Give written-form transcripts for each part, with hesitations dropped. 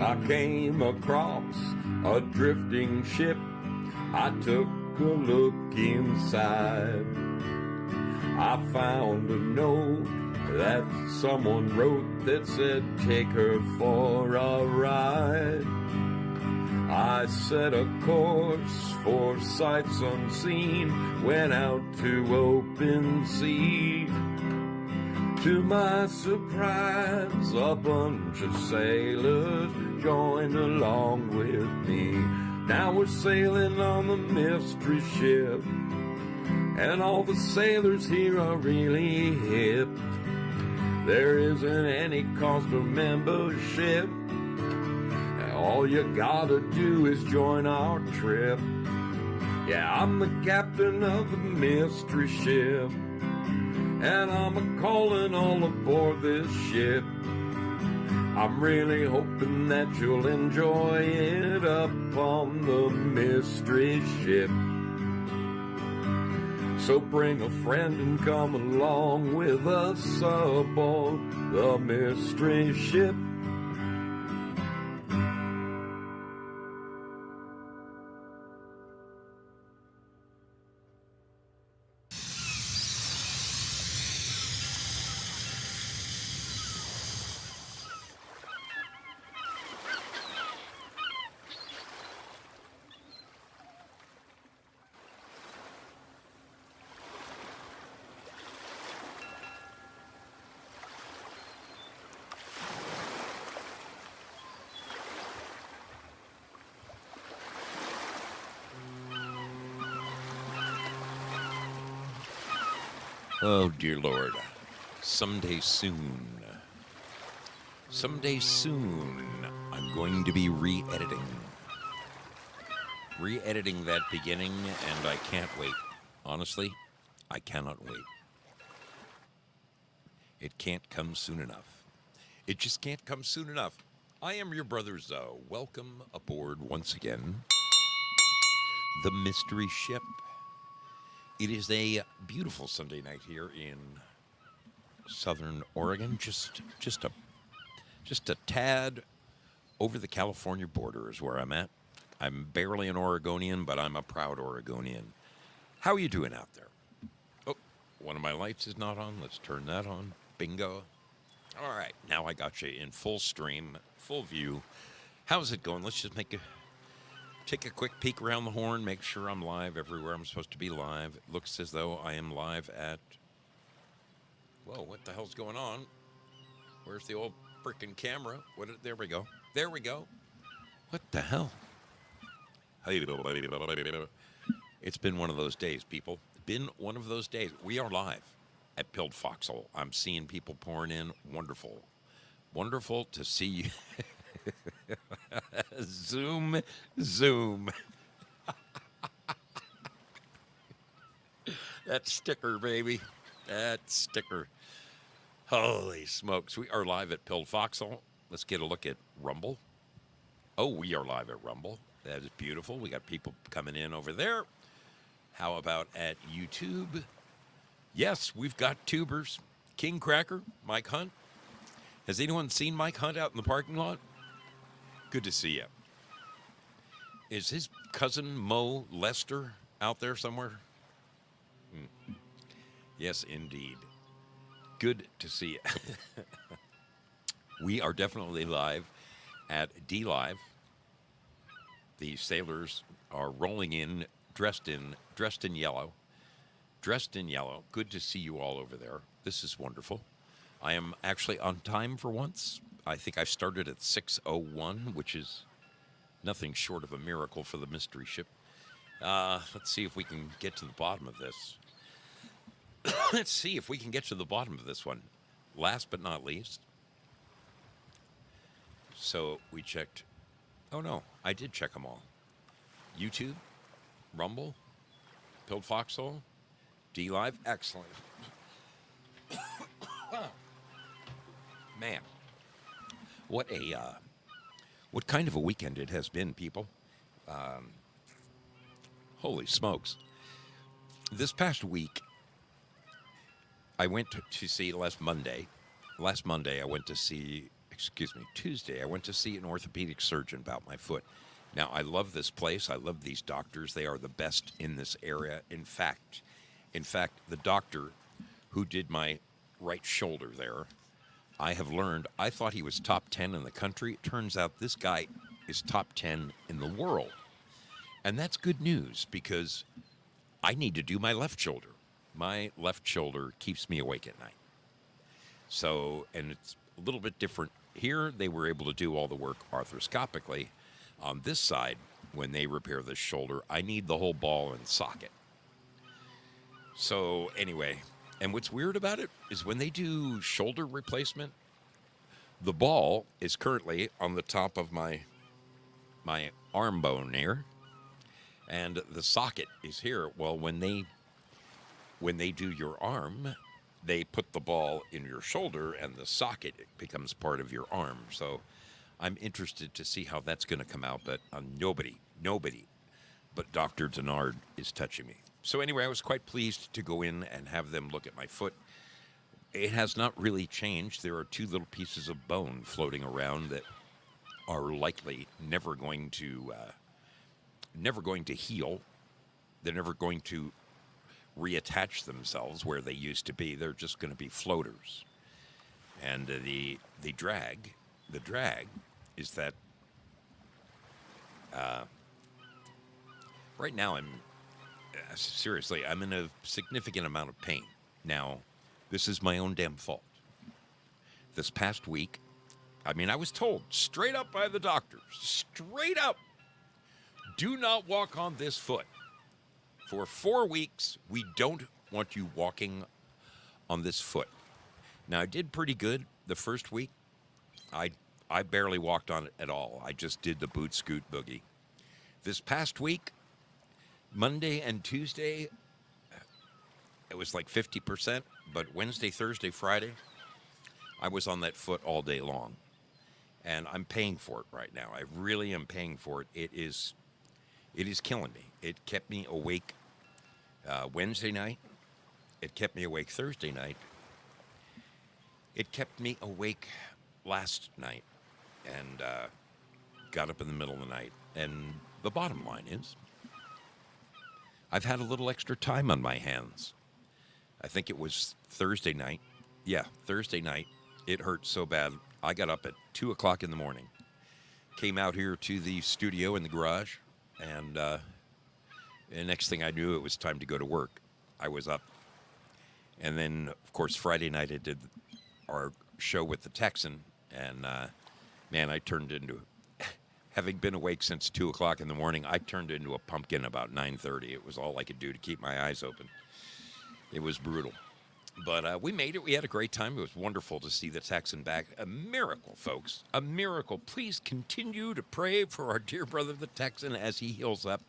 I came across a drifting ship. I took a look inside. I found a note that someone wrote that said, take her for a ride. I set a course for sights unseen, went out to open sea. To my surprise, a bunch of sailors joined along with me. Now we're sailing on the mystery ship, and all the sailors here are really hip. There isn't any cost of membership. All you gotta do is join our trip. Yeah, I'm the captain of the mystery ship, and I'm a-calling all aboard this ship. I'm really hoping that you'll enjoy it up on the mystery ship. So bring a friend and come along with us aboard the mystery ship. Oh, dear Lord. Someday soon, I'm going to be re-editing that beginning, and I can't wait. Honestly, I cannot wait. It can't come soon enough. It just can't come soon enough. I am your brother Zoe. Welcome aboard once again. The Mystery Ship. It is a beautiful Sunday night here in Southern Oregon, just a tad over the California border is where I'm at. I'm barely an Oregonian, but I'm a proud Oregonian. How are you doing out there? Oh, one of my lights is not on. Let's turn that on. Bingo. All right, now I got you in full stream, full view. How's it going? Let's just take a quick peek around the horn, make sure I'm live everywhere I'm supposed to be live. It looks as though I am live at... Whoa, what the hell's going on? Where's the old freaking camera? There we go. There we go. What the hell? It's been one of those days, people. Been one of those days. We are live at Pilled Foxhole. I'm seeing people pouring in. Wonderful. Wonderful to see you. Zoom. That sticker, baby. That sticker. Holy smokes. We are live at Pilled Foxhole. Let's get a look at Rumble. Oh, we are live at Rumble. That is beautiful. We got people coming in over there. How about at YouTube? Yes, we've got tubers. King Cracker, Mike Hunt. Has anyone seen Mike Hunt out in the parking lot? Good to see you. Is his cousin Mo Lester out there somewhere? Yes, indeed. Good to see you. We are definitely live at D-Live. The sailors are rolling in, dressed in yellow. Dressed in yellow. Good to see you all over there. This is wonderful. I am actually on time for once. I think I started at 6:01, which is nothing short of a miracle for the mystery ship. Let's see if we can get to the bottom of this. Let's see if we can get to the bottom of this one. Last but not least. So we checked. Oh, no. I did check them all. YouTube, Rumble, Pilled Foxhole, D-Live. Excellent. Man. What kind of a weekend it has been, people. Holy smokes. This past week, I went to see last Monday I went to see Tuesday, I went to see an orthopedic surgeon about my foot. Now, I love this place. I love these doctors. They are the best in this area. In fact, the doctor who did my right shoulder there, I have learned, I thought he was top 10 in the country. It turns out this guy is top 10 in the world. And that's good news because I need to do my left shoulder. My left shoulder keeps me awake at night. So, and it's a little bit different. Here, they were able to do all the work arthroscopically. On this side, when they repair this shoulder, I need the whole ball and socket. So, anyway, and what's weird about it is when they do shoulder replacement, the ball is currently on the top of my arm bone here, and the socket is here. Well, when they do your arm, they put the ball in your shoulder, and the socket becomes part of your arm. So I'm interested to see how that's going to come out, but nobody but Dr. Denard is touching me. So anyway, I was quite pleased to go in and have them look at my foot. It has not really changed. There are two little pieces of bone floating around that are likely never going to heal. They're never going to reattach themselves where they used to be. They're just going to be floaters. And the drag is that right now I'm in a significant amount of pain. Now, this is my own damn fault. This past week, I was told straight up by the doctors, straight up, do not walk on this foot. For 4 weeks, we don't want you walking on this foot. Now, I did pretty good the first week. I barely walked on it at all. I just did the boot scoot boogie. This past week, Monday and Tuesday, it was like 50%, but Wednesday, Thursday, Friday, I was on that foot all day long. And I'm paying for it right now. I really am paying for it. It is killing me. It kept me awake Wednesday night. It kept me awake Thursday night. It kept me awake last night and got up in the middle of the night. And the bottom line is, I've had a little extra time on my hands. I think it was Thursday night. Yeah, Thursday night. It hurt so bad. I got up at 2 o'clock in the morning, came out here to the studio in the garage, and the next thing I knew, it was time to go to work. I was up. And then, of course, Friday night I did our show with the Texan, and man, I turned into, having been awake since 2 o'clock in the morning, I turned into a pumpkin about 9:30. It was all I could do to keep my eyes open. It was brutal. But we made it. We had a great time. It was wonderful to see the Texan back. A miracle, folks. A miracle. Please continue to pray for our dear brother, the Texan, as he heals up.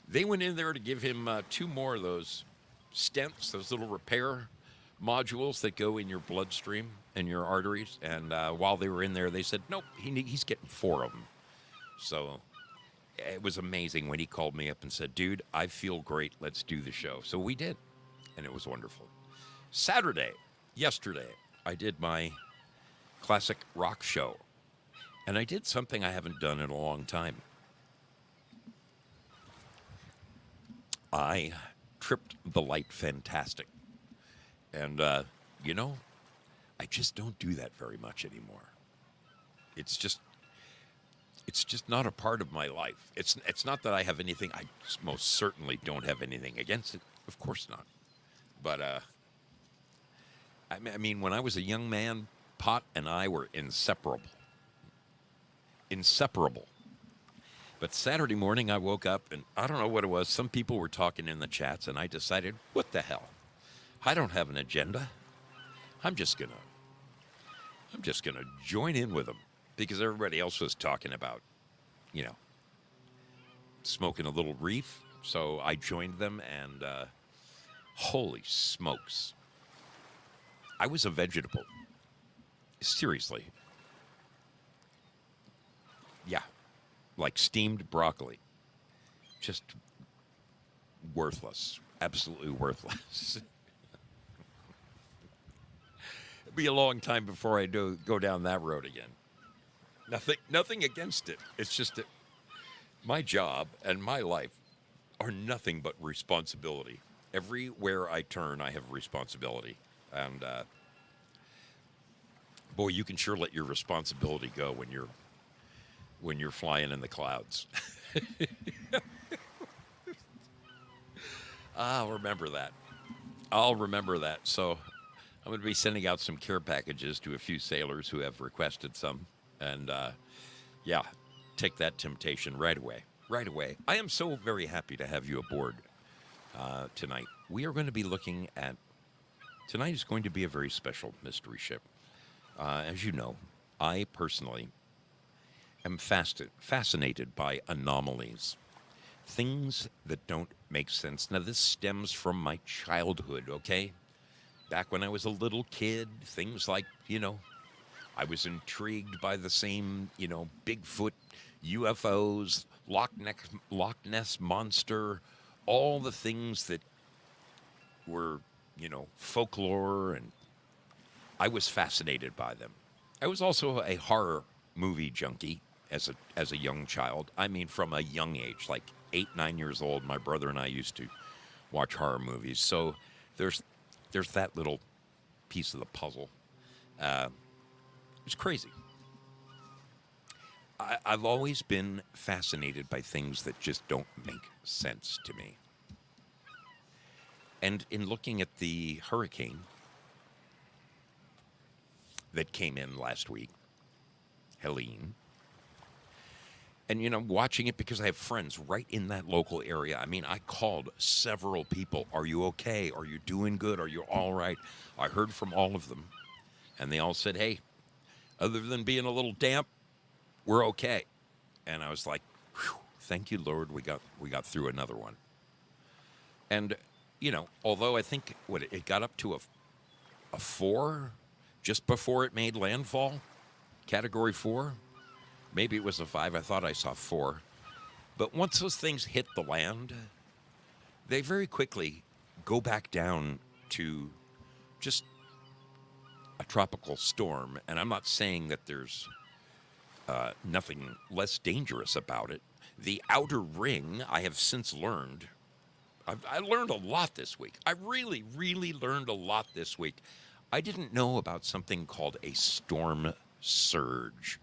They went in there to give him 2 more of those stents, those little repair modules that go in your bloodstream and your arteries. And while they were in there, they said, nope, he's getting 4 of them. So it was amazing when he called me up and said, dude, I feel great. Let's do the show. So we did. And it was wonderful. Yesterday, I did my classic rock show. And I did something I haven't done in a long time. I tripped the light fantastic. And, I just don't do that very much anymore. It's just not a part of my life. It's not that I have anything, I most certainly don't have anything against it. Of course not. But, when I was a young man, pot and I were inseparable. Inseparable. But Saturday morning I woke up and I don't know what it was. Some people were talking in the chats and I decided, what the hell? I don't have an agenda. I'm just gonna join in with them because everybody else was talking about, smoking a little reef. So I joined them and holy smokes. I was a vegetable. Seriously. Yeah. Like steamed broccoli. Just worthless. Absolutely worthless. be a long time before I go down that road again. Nothing against it. It's just that my job and my life are nothing but responsibility. Everywhere I turn, I have responsibility, and boy, you can sure let your responsibility go when you're flying in the clouds. I'll remember that. I'll remember that. So I'm going to be sending out some care packages to a few sailors who have requested some. And yeah, take that temptation right away. Right away. I am so very happy to have you aboard tonight. We are going to be looking at. Tonight is going to be a very special mystery ship. As you know, I personally am fascinated by anomalies. Things that don't make sense. Now, this stems from my childhood, okay? Back when I was a little kid, things like, I was intrigued by the same, Bigfoot, UFOs, Loch Ness Monster, all the things that were, folklore, and I was fascinated by them. I was also a horror movie junkie as a young child. I mean, from a young age, like 8, 9 years old, my brother and I used to watch horror movies. So there's that little piece of the puzzle. It's crazy. I've always been fascinated by things that just don't make sense to me. And in looking at the hurricane that came in last week, Helene, and watching it because I have friends right in that local area. I mean, I called several people. Are you okay? Are you doing good? Are you all right? I heard from all of them, and they all said, hey, other than being a little damp, we're okay. And I was like, whew, thank you, Lord, we got through another one. And, although I think it got up to a 4 just before it made landfall, Category 4. Maybe it was a 5. I thought I saw 4. But once those things hit the land, they very quickly go back down to just a tropical storm. And I'm not saying that there's nothing less dangerous about it. The outer ring, I have since learned. I learned a lot this week. I really, really learned a lot this week. I didn't know about something called a storm surge.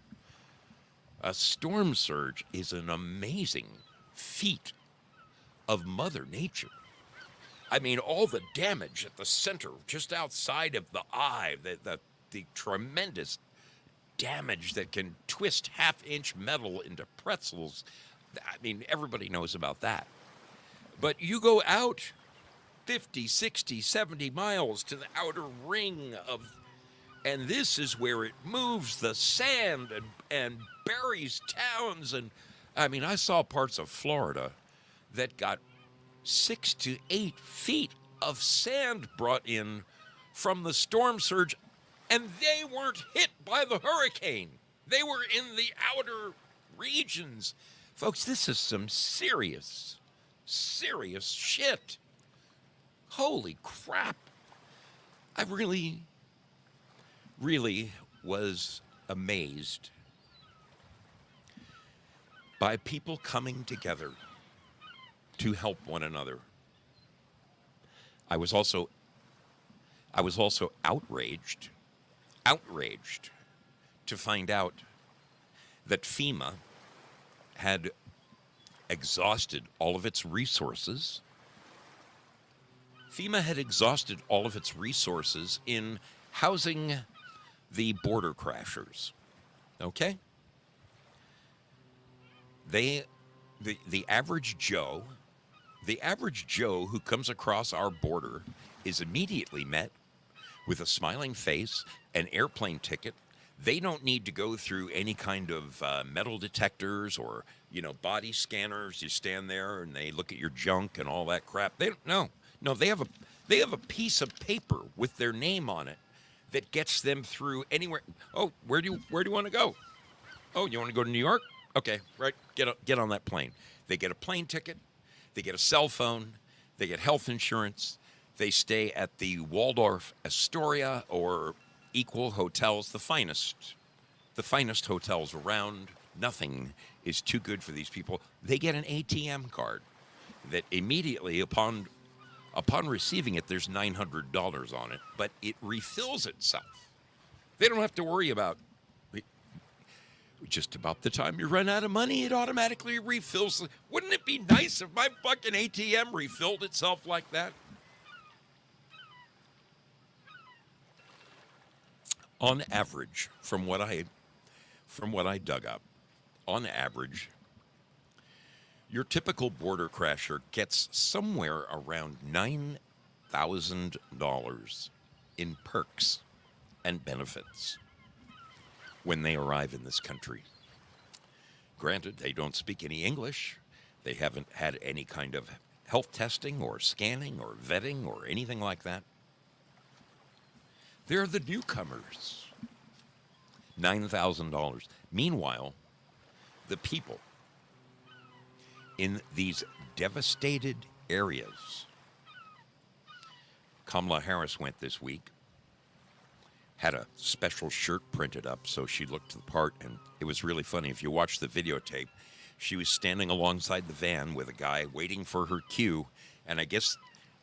A storm surge is an amazing feat of Mother Nature. I mean, all the damage at the center, just outside of the eye, the tremendous damage that can twist half-inch metal into pretzels. I mean, everybody knows about that. But you go out 50, 60, 70 miles to the outer ring of, and this is where it moves the sand and buries towns. And I mean, I saw parts of Florida that got 6 to 8 feet of sand brought in from the storm surge, and they weren't hit by the hurricane. They were in the outer regions. Folks, this is some serious shit. Holy crap. I really was amazed by people coming together to help one another. I was also outraged to find out that FEMA had exhausted all of its resources. FEMA had exhausted all of its resources in housing the border crashers. Okay? The average Joe who comes across our border is immediately met with a smiling face, an airplane ticket. They don't need to go through any kind of metal detectors or, body scanners. You stand there and they look at your junk and all that crap. They have a piece of paper with their name on it that gets them through anywhere. Oh, where do you want to go? Oh, you want to go to New York? Okay, right. Get on that plane. They get a plane ticket. They get a cell phone. They get health insurance. They stay at the Waldorf Astoria or equal hotels, the finest hotels around. Nothing is too good for these people. They get an ATM card that immediately upon receiving it, there's $900 on it, but it refills itself. They don't have to worry about just about the time you run out of money, it automatically refills. Wouldn't it be nice if my fucking ATM refilled itself like that? On average, from what I dug up, on average, your typical border crasher gets somewhere around $9,000 in perks and benefits when they arrive in this country. Granted, they don't speak any English. They haven't had any kind of health testing or scanning or vetting or anything like that. They're the newcomers. $9,000. Meanwhile, the people in these devastated areas. Kamala Harris went this week, had a special shirt printed up so she looked the part, and it was really funny. If you watch the videotape, she was standing alongside the van with a guy waiting for her cue, and I guess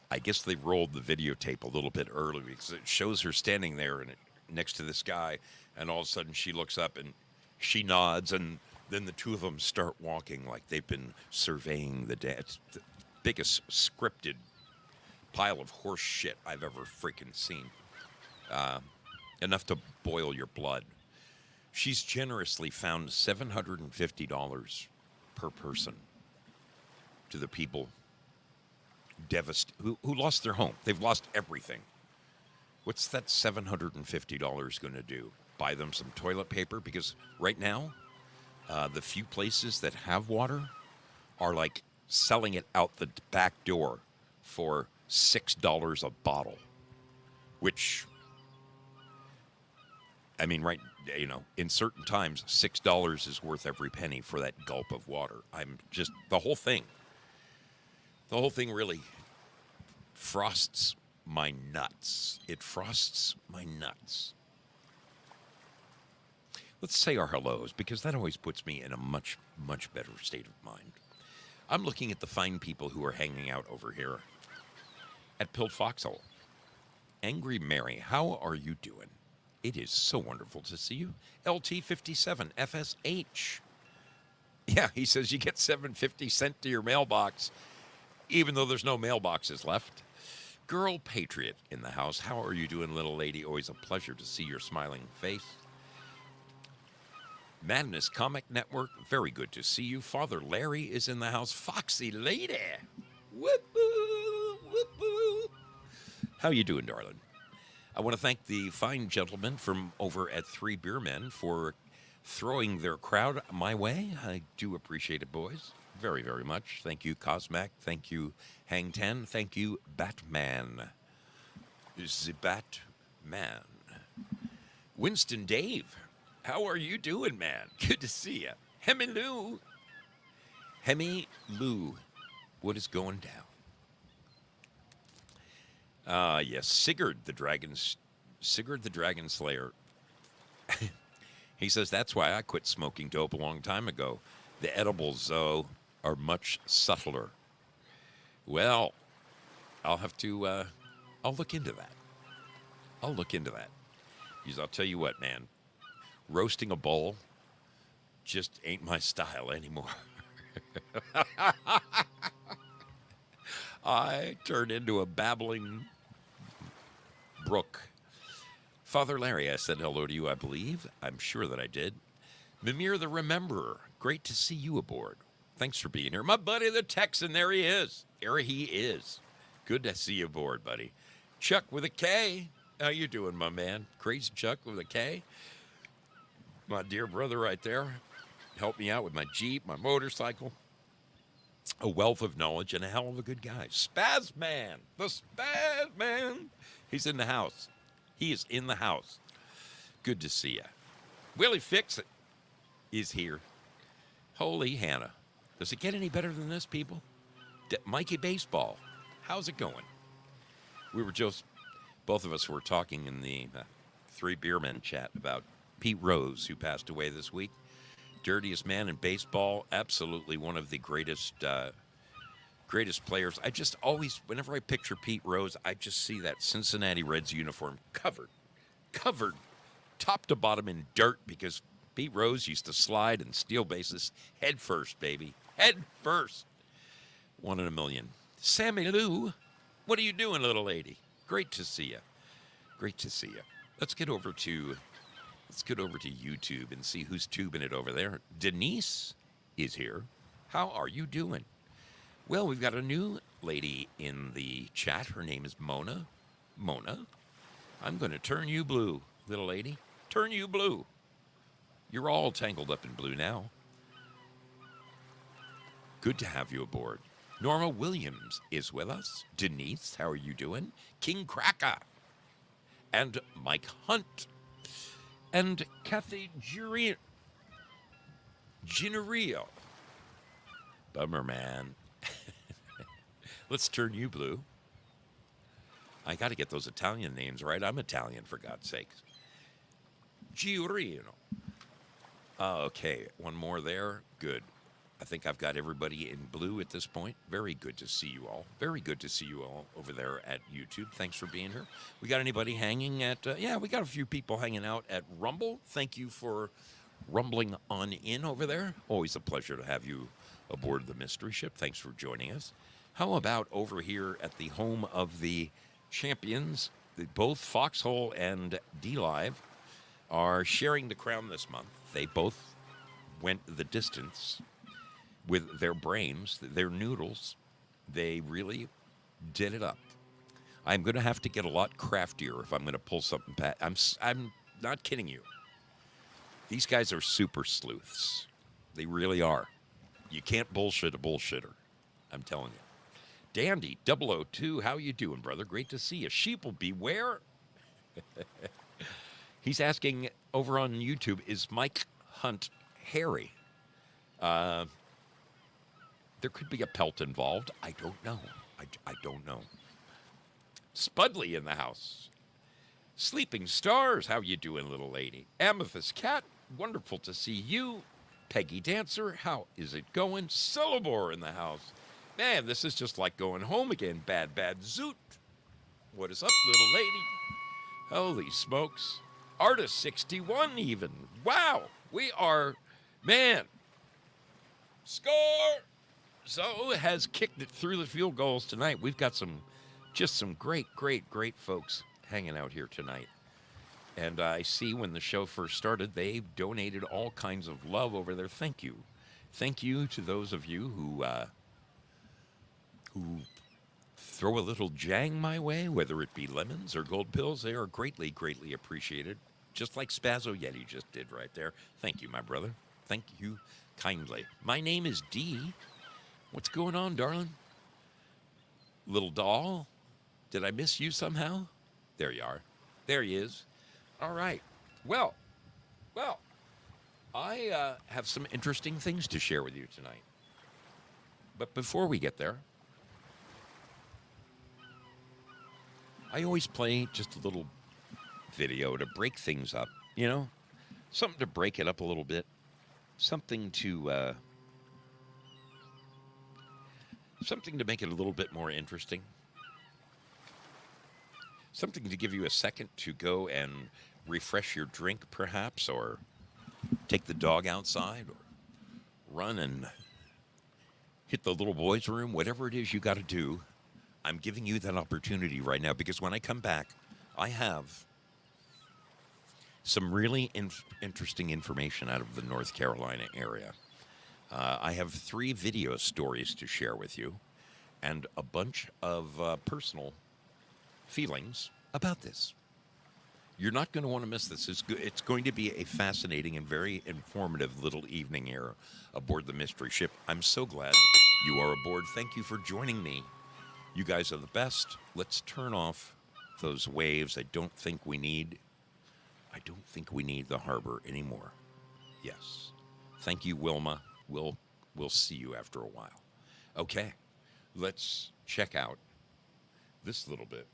they rolled the videotape a little bit early because it shows her standing there next to this guy, and all of a sudden she looks up and she nods, and then the two of them start walking like they've been surveying the day. It's the biggest scripted pile of horse shit I've ever freaking seen. Enough to boil your blood. She's generously found $750 per person to the people who lost their home. They've lost everything. What's that $750 going to do? Buy them some toilet paper? Because right now, the few places that have water are like selling it out the back door for $6 a bottle, which, I mean, right, in certain times, $6 is worth every penny for that gulp of water. The whole thing really frosts my nuts. It frosts my nuts. Let's say our hellos, because that always puts me in a much, much better state of mind. I'm looking at the fine people who are hanging out over here at Pilled Foxhole. Angry Mary, how are you doing? It is so wonderful to see you. LT57 FSH. Yeah, he says you get $7.50 sent to your mailbox, even though there's no mailboxes left. Girl Patriot in the house. How are you doing, little lady? Always a pleasure to see your smiling face. Madness Comic Network, very good to see you. Father Larry is in the house. Foxy Lady. Whoop-oo, whoop-oo. How you doing, darling? I want to thank the fine gentlemen from over at Three Beer Men for throwing their crowd my way. I do appreciate it, boys. Very, very much. Thank you, Cosmac. Thank you, Hang Ten. Thank you, Batman. The Batman. Winston Dave. How are you doing, man? Good to see you. Hemi Lou. What is going down? Yes, Sigurd the Dragon Slayer. He says, that's why I quit smoking dope a long time ago. The edibles, though, are much subtler. Well, I'll have to, I'll look into that. Because I'll tell you what, man. Roasting a bowl just ain't my style anymore. I turned into a babbling brook. Father Larry, I said hello to you, I believe. I'm sure that I did. Mimir the Rememberer, great to see you aboard. Thanks for being here. My buddy the Texan, there he is. Good to see you aboard, buddy. Chuck with a K. How you doing, my man? Crazy Chuck with a K. My dear brother right there. Helped me out with my Jeep, my motorcycle. A wealth of knowledge and a hell of a good guy. Spaz Man. The Spaz Man. He's in the house. He is in the house. Good to see you. Willie Fix-It is here. Holy Hannah. Does it get any better than this, people? Mikey Baseball. How's it going? We were just, both of us were talking in the Three Beermen chat about Pete Rose, who passed away this week. Dirtiest man in baseball, absolutely one of the greatest players. I just always, whenever I picture Pete Rose, I just see that Cincinnati Reds uniform covered top to bottom in dirt because Pete Rose used to slide and steal bases head first, baby. Head first. 1 in a million. Sammy Lou, what are you doing, little lady? Great to see you. Great to see you. Let's get over to YouTube and see who's tubing it over there. Denise is here. How are you doing? Well, we've got a new lady in the chat. Her name is Mona. Mona, I'm going to turn you blue, little lady. Turn you blue. You're all tangled up in blue now. Good to have you aboard. Norma Williams is with us. Denise, how are you doing? King Cracker. And Mike Hunt. And Kathy Ginerio. Bummer, man. Let's turn you blue. I got to get those Italian names right. I'm Italian, for God's sakes. Giorino. Okay, one more there. Good. I think I've got everybody in blue at this point. Very good to see you all. Very good to see you all over there at YouTube. Thanks for being here. We got anybody hanging at, we got a few people hanging out at Rumble. Thank you for rumbling on in over there. Always a pleasure to have you aboard the Mystery Ship. Thanks for joining us. How about over here at the home of the champions? Both Foxhole and D-Live are sharing the crown this month. They both went the distance with their brains, their noodles. They really did it up. I'm going to have to get a lot craftier if I'm going to pull something past. I'm not kidding you. These guys are super sleuths. They really are. You can't bullshit a bullshitter. I'm telling you. Dandy 002, how you doing, brother? Great to see you. Sheeple beware. He's asking over on YouTube, is Mike Hunt hairy? There could be a pelt involved. I don't know. I don't know. Spudley in the house. Sleeping Stars, how you doing, little lady? Amethyst Cat, wonderful to see you. Peggy Dancer, how is it going? Syllabore in the house. Man, this is just like going home again. Bad Zoot. What is up, little lady? Holy smokes. Artist 61 even. Wow. We are, man. Score. So has kicked it through the field goals tonight. We've got some great folks hanging out here tonight. And I see when the show first started, they donated all kinds of love over there. Thank you. Thank you to those of you who throw a little jang my way, whether it be lemons or gold pills. They are greatly appreciated. Just like Spazzo Yeti just did right there. Thank you, my brother. Thank you kindly. My name is Dee. What's going on, darling? Little doll? Did I miss you somehow? There you are. There he is. All right. Well, I have some interesting things to share with you tonight. But before we get there, I always play just a little video to break things up, you know? Something to break it up a little bit. Something to make it a little bit more interesting. Something to give you a second to go and refresh your drink, perhaps, or take the dog outside, or run and hit the little boy's room, whatever it is you got to do. I'm giving you that opportunity right now because when I come back, I have some really interesting information out of the North Carolina area. I have 3 video stories to share with you and a bunch of personal feelings about this. You're not going to want to miss this. It's going to be a fascinating and very informative little evening here aboard the Mystery Ship. I'm so glad you are aboard. Thank you for joining me. You guys are the best. Let's turn off those waves. I don't think we need the harbor anymore. Yes. Thank you, Wilma. We'll see you after a while. Okay. Let's check out this little bit.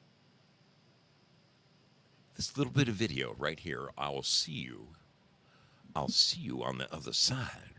this little bit of video right here. I'll see you. I'll see you on the other side.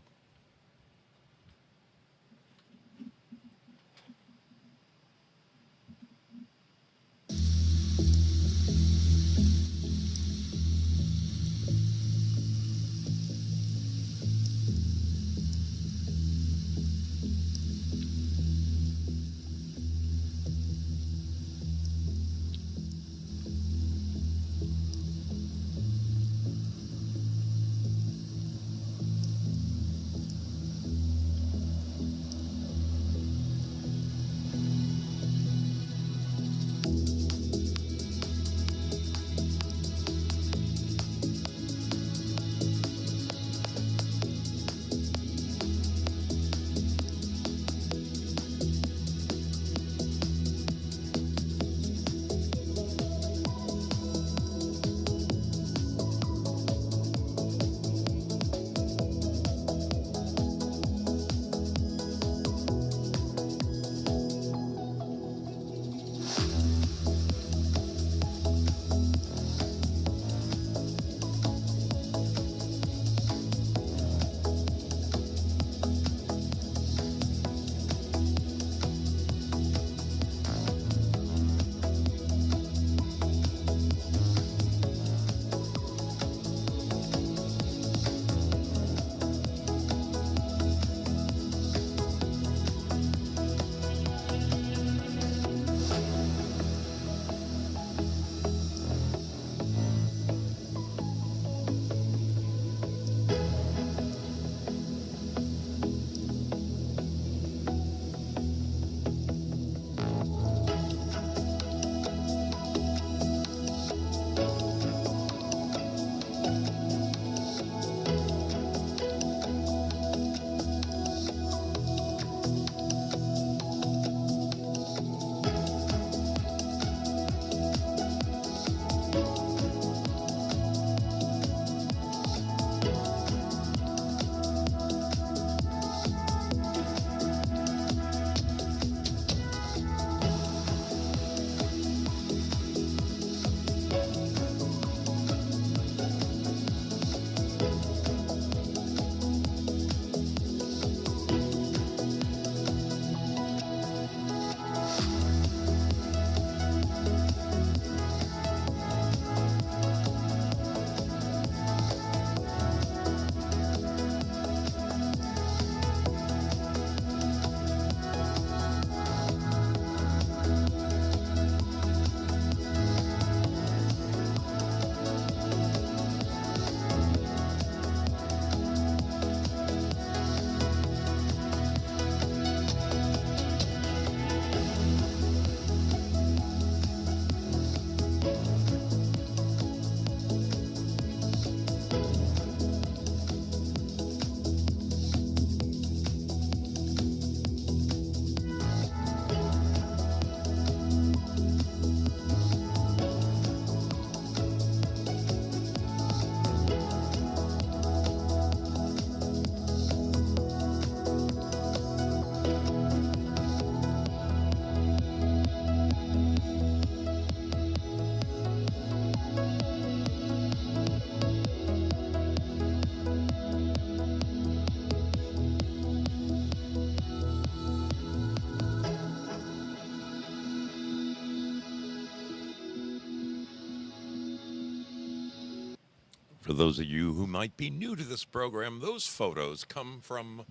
For those of you who might be new to this program, those photos come from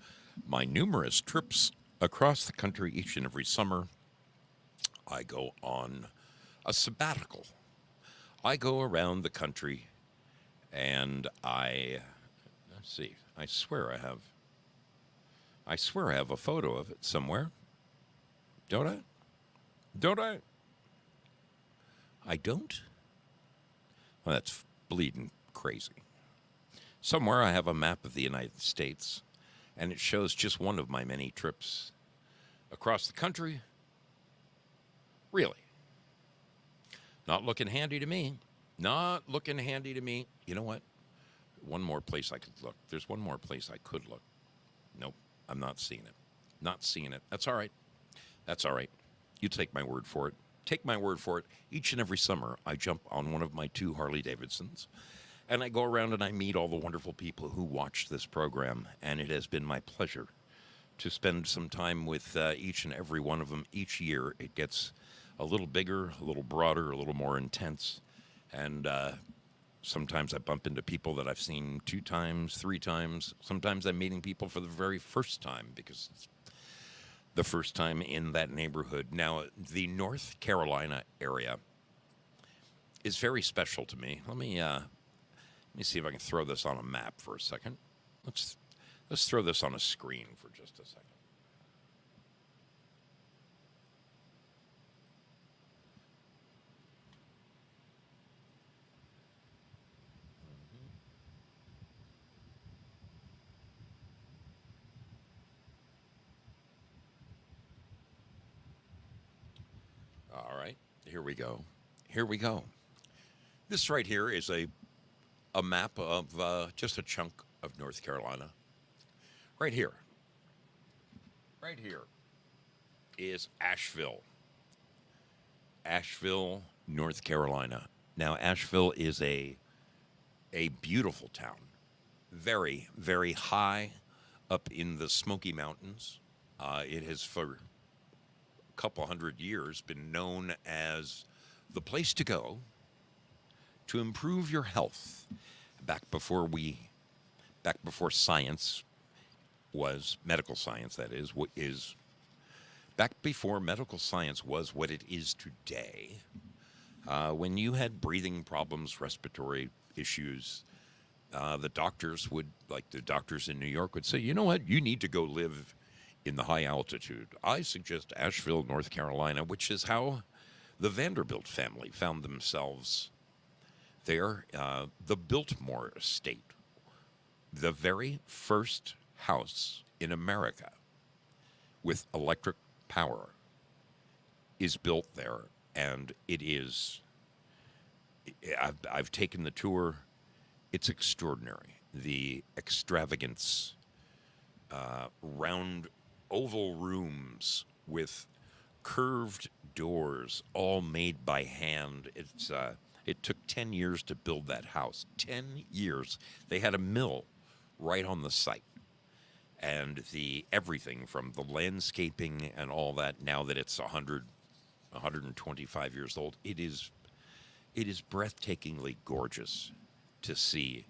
my numerous trips across the country each and every summer. I go on a sabbatical. I go around the country and let's see, I swear I have a photo of it somewhere. Don't I? Don't I? I don't? Well, that's bleeding crazy. Somewhere I have a map of the United States, and it shows just one of my many trips across the country. Really. Not looking handy to me. Not looking handy to me. You know what? One more place I could look. There's one more place I could look. Nope, I'm not seeing it. Not seeing it. That's all right. That's all right. You take my word for it. take my word for it. Each and every summer, I jump on one of my 2 Harley Davidsons, and I go around and I meet all the wonderful people who watch this program. And it has been my pleasure to spend some time with each and every one of them. Each year, it gets a little bigger, a little broader, a little more intense, and sometimes I bump into people that I've seen 2 times, 3 times. Sometimes I'm meeting people for the very first time because it's the first time in that neighborhood. Now, the North Carolina area is very special to me. Let me see if I can throw this on a map for a second. Let's throw this on a screen for just a second. All right, here we go. Here we go. This right here is a map of just a chunk of North Carolina. Right here. Right here is Asheville. Asheville, North Carolina. Now, Asheville is a beautiful town. Very, very high up in the Smoky Mountains. It has, for a couple hundred years, been known as the place to go to improve your health. Back before science was medical science, that is back before medical science was what it is today. When you had breathing problems, respiratory issues, the doctors would, like the doctors in New York, would say, you know what, you need to go live in the high altitude. I suggest Asheville, North Carolina, which is how the Vanderbilt family found themselves there. The Biltmore Estate, the very first house in America with electric power, is built there, and it is. I've taken the tour. It's extraordinary. The extravagance, round oval rooms with curved doors, all made by hand. It took 10 years to build that house. 10 years. They had a mill right on the site. And everything from the landscaping and all that, now that it's 125 years old, it is breathtakingly gorgeous to see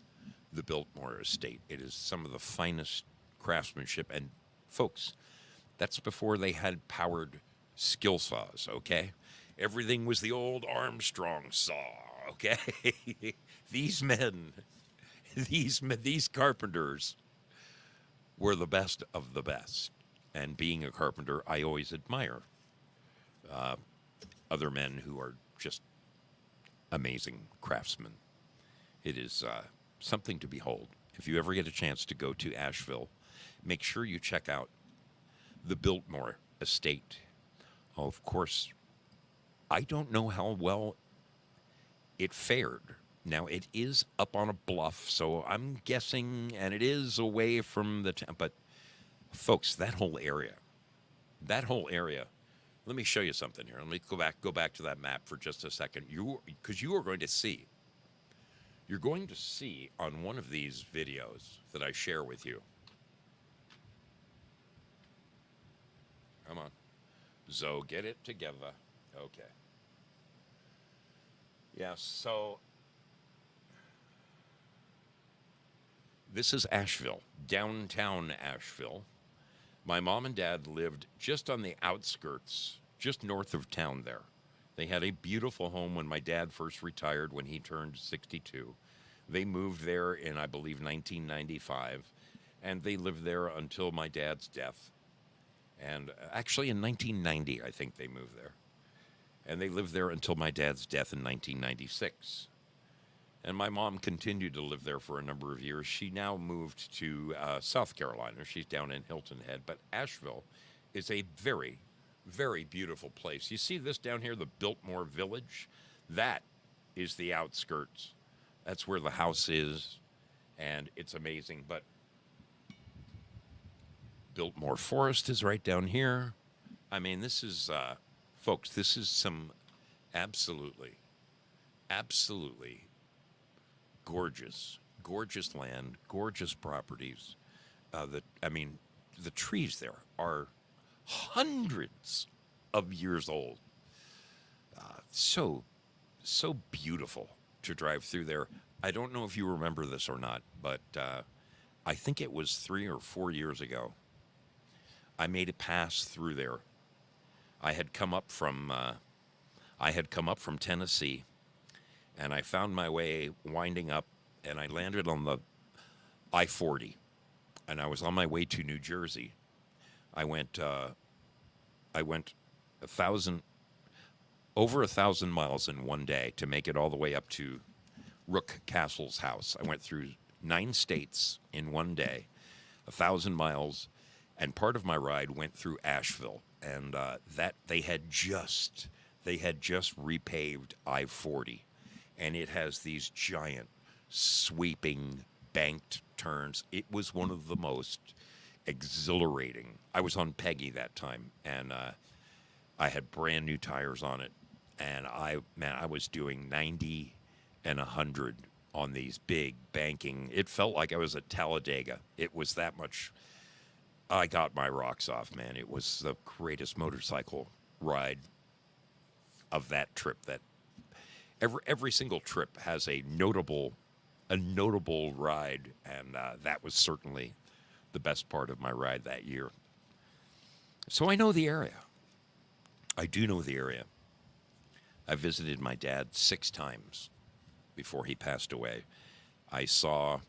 the Biltmore Estate. It is some of the finest craftsmanship. And folks, that's before they had powered skill saws, okay? Everything was the old Armstrong saw, okay? These men, these carpenters were the best of the best. And being a carpenter, I always admire other men who are just amazing craftsmen. It is something to behold. If you ever get a chance to go to Asheville, make sure you check out the Biltmore Estate. Of course, I don't know how well it fared. Now, it is up on a bluff, so I'm guessing, and it is away from the town. But, folks, that whole area, let me show you something here. Let me go back to that map for just a second. Because you are going to see, you're going to see on one of these videos that I share with you. Come on. Zoe, get it together. Okay. Yeah, so this is Asheville, downtown Asheville. My mom and dad lived just on the outskirts, just north of town there. They had a beautiful home when my dad first retired when he turned 62. They moved there in, I believe, 1995, and they lived there until my dad's death. And actually in 1990, I think they moved there. And they lived there until my dad's death in 1996. And my mom continued to live there for a number of years. She now moved to South Carolina. She's down in Hilton Head. But Asheville is a very, very beautiful place. You see this down here, the Biltmore Village? That is the outskirts. That's where the house is. And it's amazing. But Biltmore Forest is right down here. I mean, this is, folks, this is some Absolutely. Absolutely. Gorgeous. Gorgeous land, gorgeous properties. I mean, the trees there are hundreds of years old. So, so beautiful to drive through there. I don't know if you remember this or not, but I think it was 3 or 4 years ago. I made a pass through there. I had come up from Tennessee, and I found my way winding up, and I landed on the I-40, and I was on my way to New Jersey. I went I went 1,000 over 1,000 miles in one day to make it all the way up to Rook Castle's house. I went through 9 states in one day, 1,000 miles, and part of my ride went through Asheville, and that they had just repaved I-40, and it has these giant, sweeping, banked turns. It was one of the most exhilarating. I was on Peggy that time, and I had brand new tires on it, and I was doing 90 and 100 on these big banking. It felt like I was at Talladega. It was that much. I got my rocks off, man. It was the greatest motorcycle ride of that trip. That every single trip has a notable ride, and that was certainly the best part of my ride that year. So I know the area. I do know the area. I visited my dad 6 times before he passed away. I saw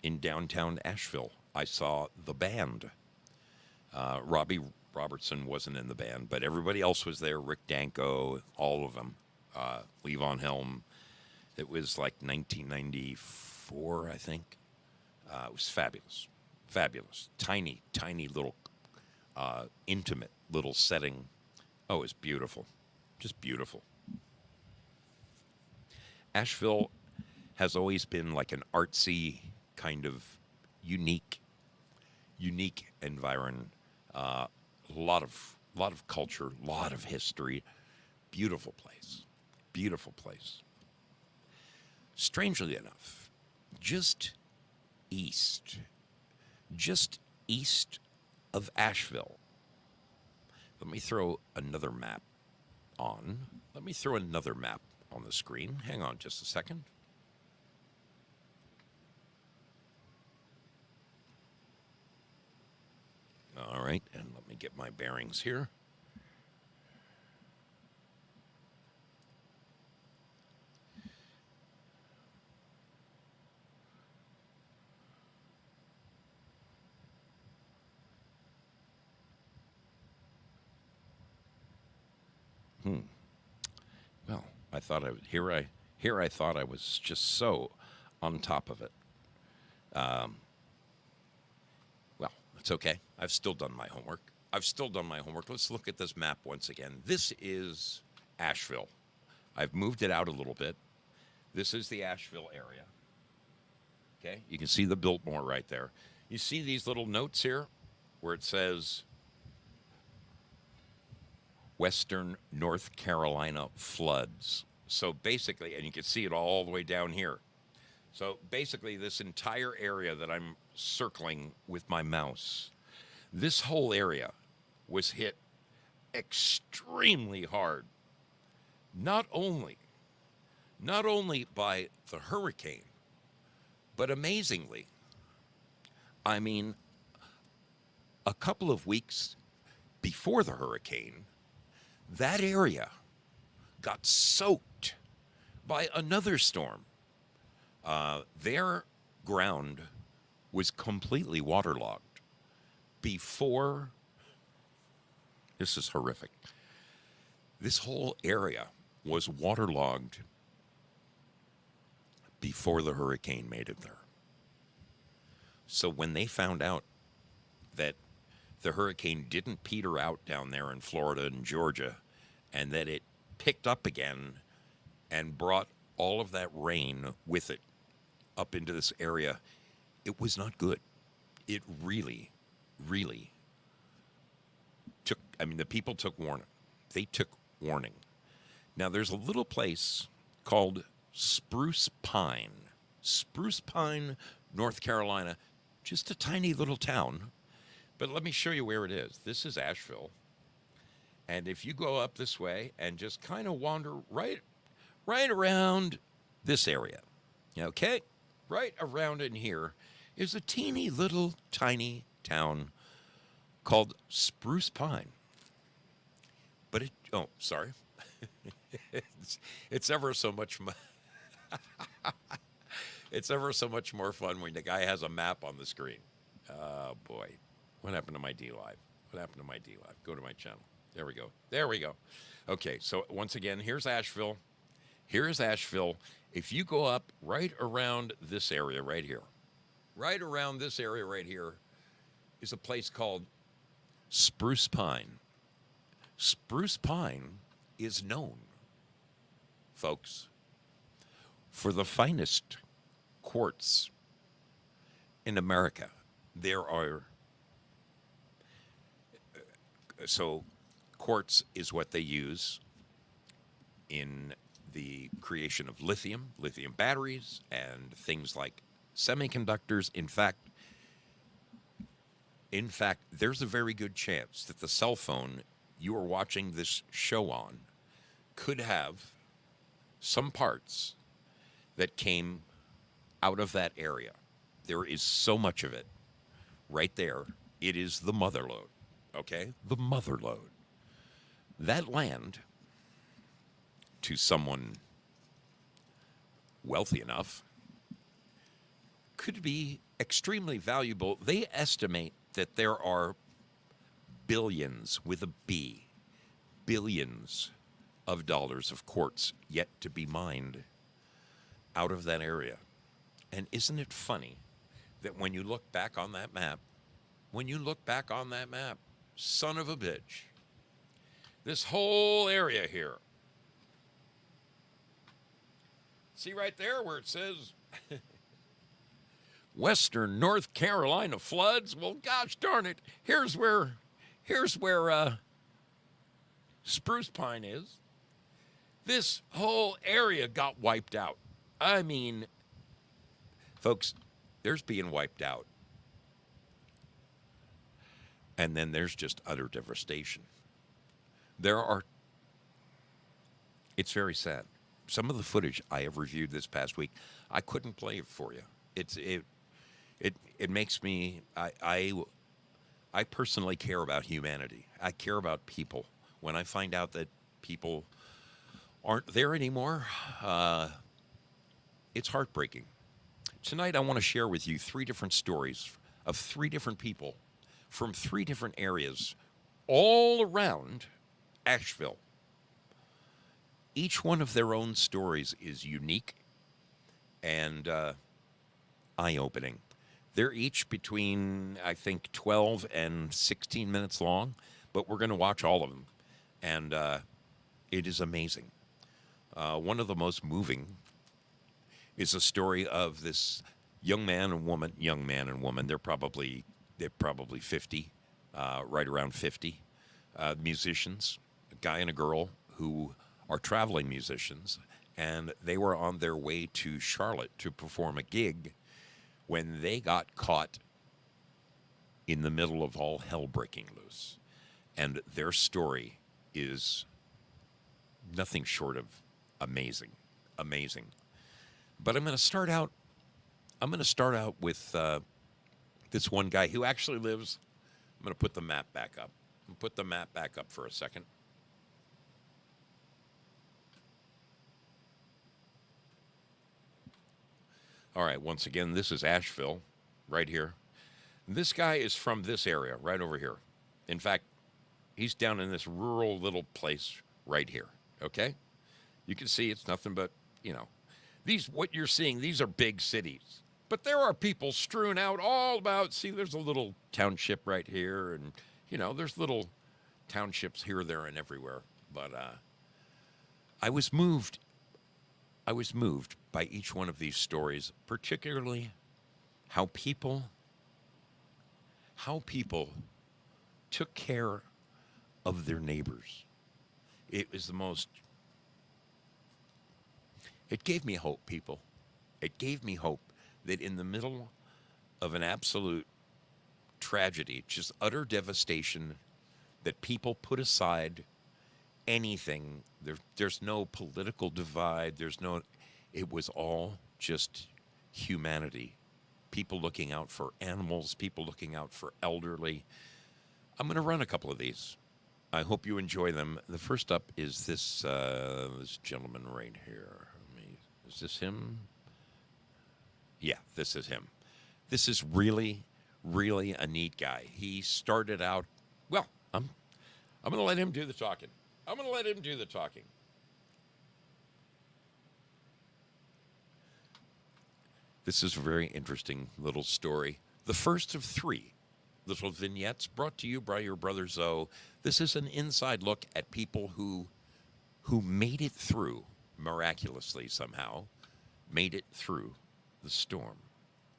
in downtown Asheville, I saw the band. Robbie Robertson wasn't in the band, but everybody else was there. Rick Danko, all of them. Levon Helm. It was like 1994, I think. It was fabulous. Fabulous. Tiny, tiny little, intimate little setting. Oh, it's beautiful. Just beautiful. Asheville has always been like an artsy kind of unique environment. A lot of culture, a lot of history. Beautiful place. Beautiful place. Strangely enough, just east of Asheville. Let me throw another map on. Let me throw another map on the screen. Hang on just a second. All right, and let me get my bearings here. Well, I thought I would, here I thought I was just so on top of it. Well, it's okay. I've still done my homework. Let's look at this map once again. This is Asheville. I've moved it out a little bit. This is the Asheville area. Okay, you can see the Biltmore right there. You see these little notes here where it says Western North Carolina floods. So basically, and you can see it all the way down here. So basically, this entire area that I'm circling with my mouse, this whole area was hit extremely hard. Not only by the hurricane, but amazingly, I mean, a couple of weeks before the hurricane, that area got soaked by another storm. Their ground was completely waterlogged before. This is horrific. This whole area was waterlogged before the hurricane made it there. So when they found out that the hurricane didn't peter out down there in Florida and Georgia, and that it picked up again and brought all of that rain with it up into this area, it was not good. It really, really took, I mean, the people took warning. They took warning. Now, there's a little place called Spruce Pine. Spruce Pine, North Carolina. Just a tiny little town. But let me show you where it is. This is Asheville. And if you go up this way and just kind of wander right around this area, okay? Right around in here is a teeny little tiny town called Spruce Pine. But sorry. it's ever so much it's ever so much more fun when the guy has a map on the screen. Oh boy. What happened to my D Live? What happened to my D Live? Go to my channel. There we go. There we go. Okay, so once again, here's Asheville. Here's Asheville. If you go up right around this area right here, right around this area right here is a place called Spruce Pine. Spruce Pine is known, folks, for the finest quartz in America. So quartz is what they use in the creation of lithium batteries, and things like semiconductors. In fact, there's a very good chance that the cell phone you are watching this show on could have some parts that came out of that area. There is so much of it right there. It is the mother lode, okay? The mother lode. That land, to someone wealthy enough, could be extremely valuable. They estimate that there are billions, with a B, billions of dollars of quartz yet to be mined out of that area. And isn't it funny that when you look back on that map, son of a bitch, this whole area here, see right there where it says Western North Carolina floods? Well, gosh darn it, here's where Spruce Pine is. This whole area got wiped out. I mean, folks, there's being wiped out. And then there's just utter devastation. It's very sad. Some of the footage I have reviewed this past week, I couldn't play it for you. It makes me, I personally care about humanity. I care about people. When I find out that people aren't there anymore, it's heartbreaking. Tonight, I want to share with you 3 different stories of 3 different people from 3 different areas all around Asheville. Each one of their own stories is unique and eye-opening. They're each between, I think, 12 and 16 minutes long, but we're going to watch all of them. And it is amazing. One of the most moving is a story of this young man and woman. They're probably 50, right around 50, musicians, a guy and a girl who are traveling musicians, and they were on their way to Charlotte to perform a gig when they got caught in the middle of all hell breaking loose. And their story is nothing short of amazing. But I'm going to start out with this one guy who actually lives. I'm going to put the map back up. Put the map back up for a second. All right, once again, this is Asheville, right here. This guy is from this area, right over here. In fact, he's down in this rural little place right here, okay? You can see it's nothing but, what you're seeing, these are big cities. But there are people strewn out all about. See, there's a little township right here, and, there's little townships here, there, and everywhere. But I was moved by each one of these stories, particularly how people took care of their neighbors. It was the most It gave me hope, people. It gave me hope that in the middle of an absolute tragedy, just utter devastation, that people put aside anything. There's no political divide. It was all just humanity. People looking out for animals, people looking out for elderly. I'm going to run a couple of these. I hope you enjoy them. The first up is this gentleman right here. Is this him? Yeah, this is him. This is really, really a neat guy. He started out, well, I'm going to let him do the talking. This is a very interesting little story. The first of 3 little vignettes brought to you by your brother Zoe. This is an inside look at people who made it through, miraculously somehow, made it through the storm.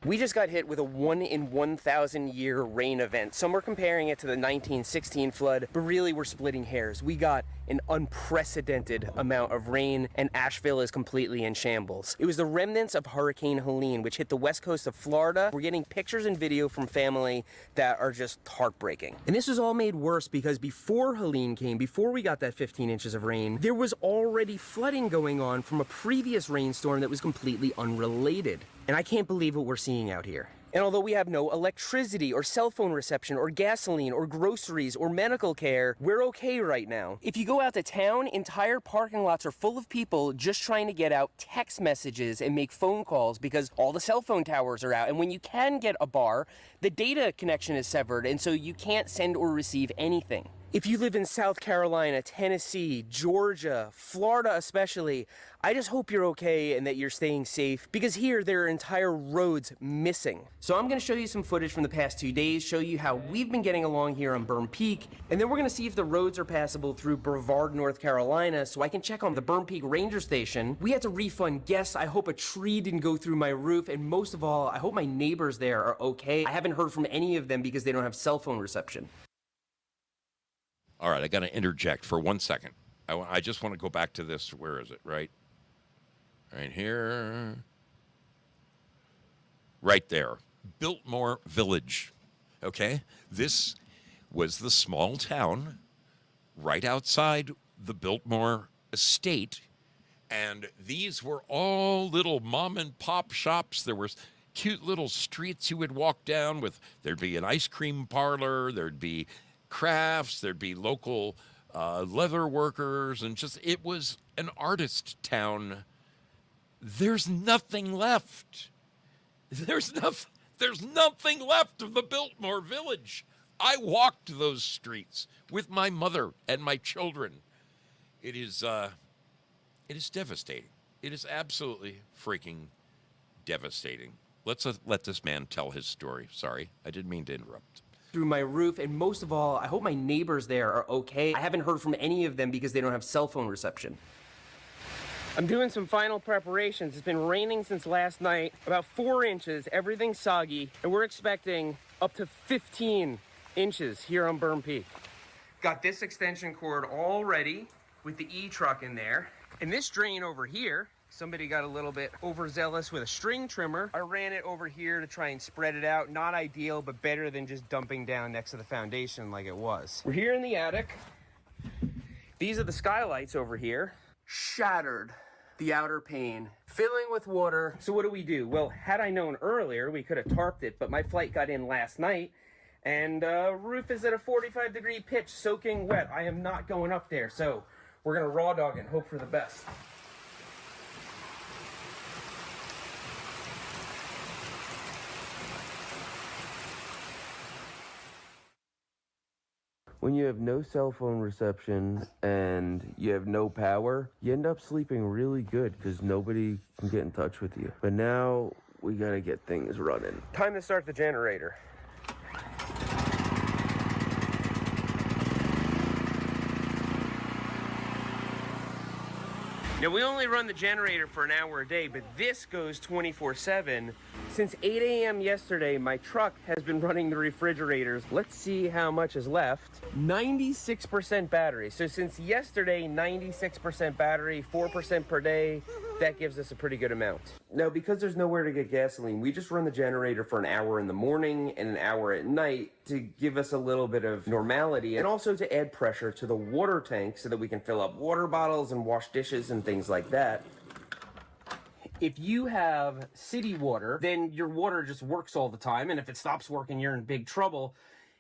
We just got hit with a 1 in 1,000 year rain event. Some are comparing it to the 1916 flood, but really we're splitting hairs. We got an unprecedented amount of rain, and Asheville is completely in shambles. It was the remnants of Hurricane Helene, which hit the west coast of Florida. We're getting pictures and video from family that are just heartbreaking. And this was all made worse because before Helene came, before we got that 15 inches of rain, there was already flooding going on from a previous rainstorm that was completely unrelated. And I can't believe what we're seeing out here. And although we have no electricity or cell phone reception or gasoline or groceries or medical care, we're okay right now. If you go out to town, entire parking lots are full of people just trying to get out text messages and make phone calls because all the cell phone towers are out. And when you can get a bar, the data connection is severed, and so you can't send or receive anything. If you live in South Carolina, Tennessee, Georgia, Florida especially, I just hope you're okay and that you're staying safe, because here there are entire roads missing. So I'm going to show you some footage from the past 2 days, show you how we've been getting along here on Burn Peak, and then we're going to see if the roads are passable through Brevard, North Carolina, so I can check on the Burn Peak Ranger Station. We had to refund guests. I hope a tree didn't go through my roof, and most of all, I hope my neighbors there are okay. I haven't heard from any of them because they don't have cell phone reception. All right, I got to interject for 1 second. I just want to go back to this. Where is it? Right here. Right there. Biltmore Village. Okay? This was the small town right outside the Biltmore estate. And these were all little mom and pop shops. There were cute little streets you would walk down with. There'd be an ice cream parlor. There'd be crafts, there'd be local leather workers, and just, it was an artist town. There's nothing left. There's nothing left of the Biltmore Village. I walked those streets with my mother and my children. It is devastating. It is absolutely freaking devastating. Let's let this man tell his story. Sorry, I didn't mean to interrupt. Through my roof, and most of all, I hope my neighbors there are okay. I haven't heard from any of them because they don't have cell phone reception. I'm doing some final preparations. It's been raining since last night, about 4 inches, everything's soggy, and we're expecting up to 15 inches here on Burn Peak. Got this extension cord all ready with the E-truck in there. And this drain over here, somebody got a little bit overzealous with a string trimmer. I ran it over here to try and spread it out. Not ideal, but better than just dumping down next to the foundation like it was. We're here in the attic. These are the skylights over here. Shattered. The outer pane, filling with water. So what do? Well, had I known earlier, we could have tarped it, but my flight got in last night, and roof is at a 45-degree pitch, soaking wet. I am not going up there, so we're gonna raw dog it and hope for the best. When you have no cell phone reception and you have no power, you end up sleeping really good because nobody can get in touch with you. But now we gotta get things running. Time to start the generator. Now we only run the generator for an hour a day, but this goes 24/7. Since 8 a.m. yesterday, my truck has been running the refrigerators. Let's see how much is left. 96% battery. So since yesterday, 96% battery, 4% per day. That gives us a pretty good amount. Now, because there's nowhere to get gasoline, we just run the generator for an hour in the morning and an hour at night to give us a little bit of normality and also to add pressure to the water tank so that we can fill up water bottles and wash dishes and things like that. If you have city water, then your water just works all the time, and if it stops working, you're in big trouble.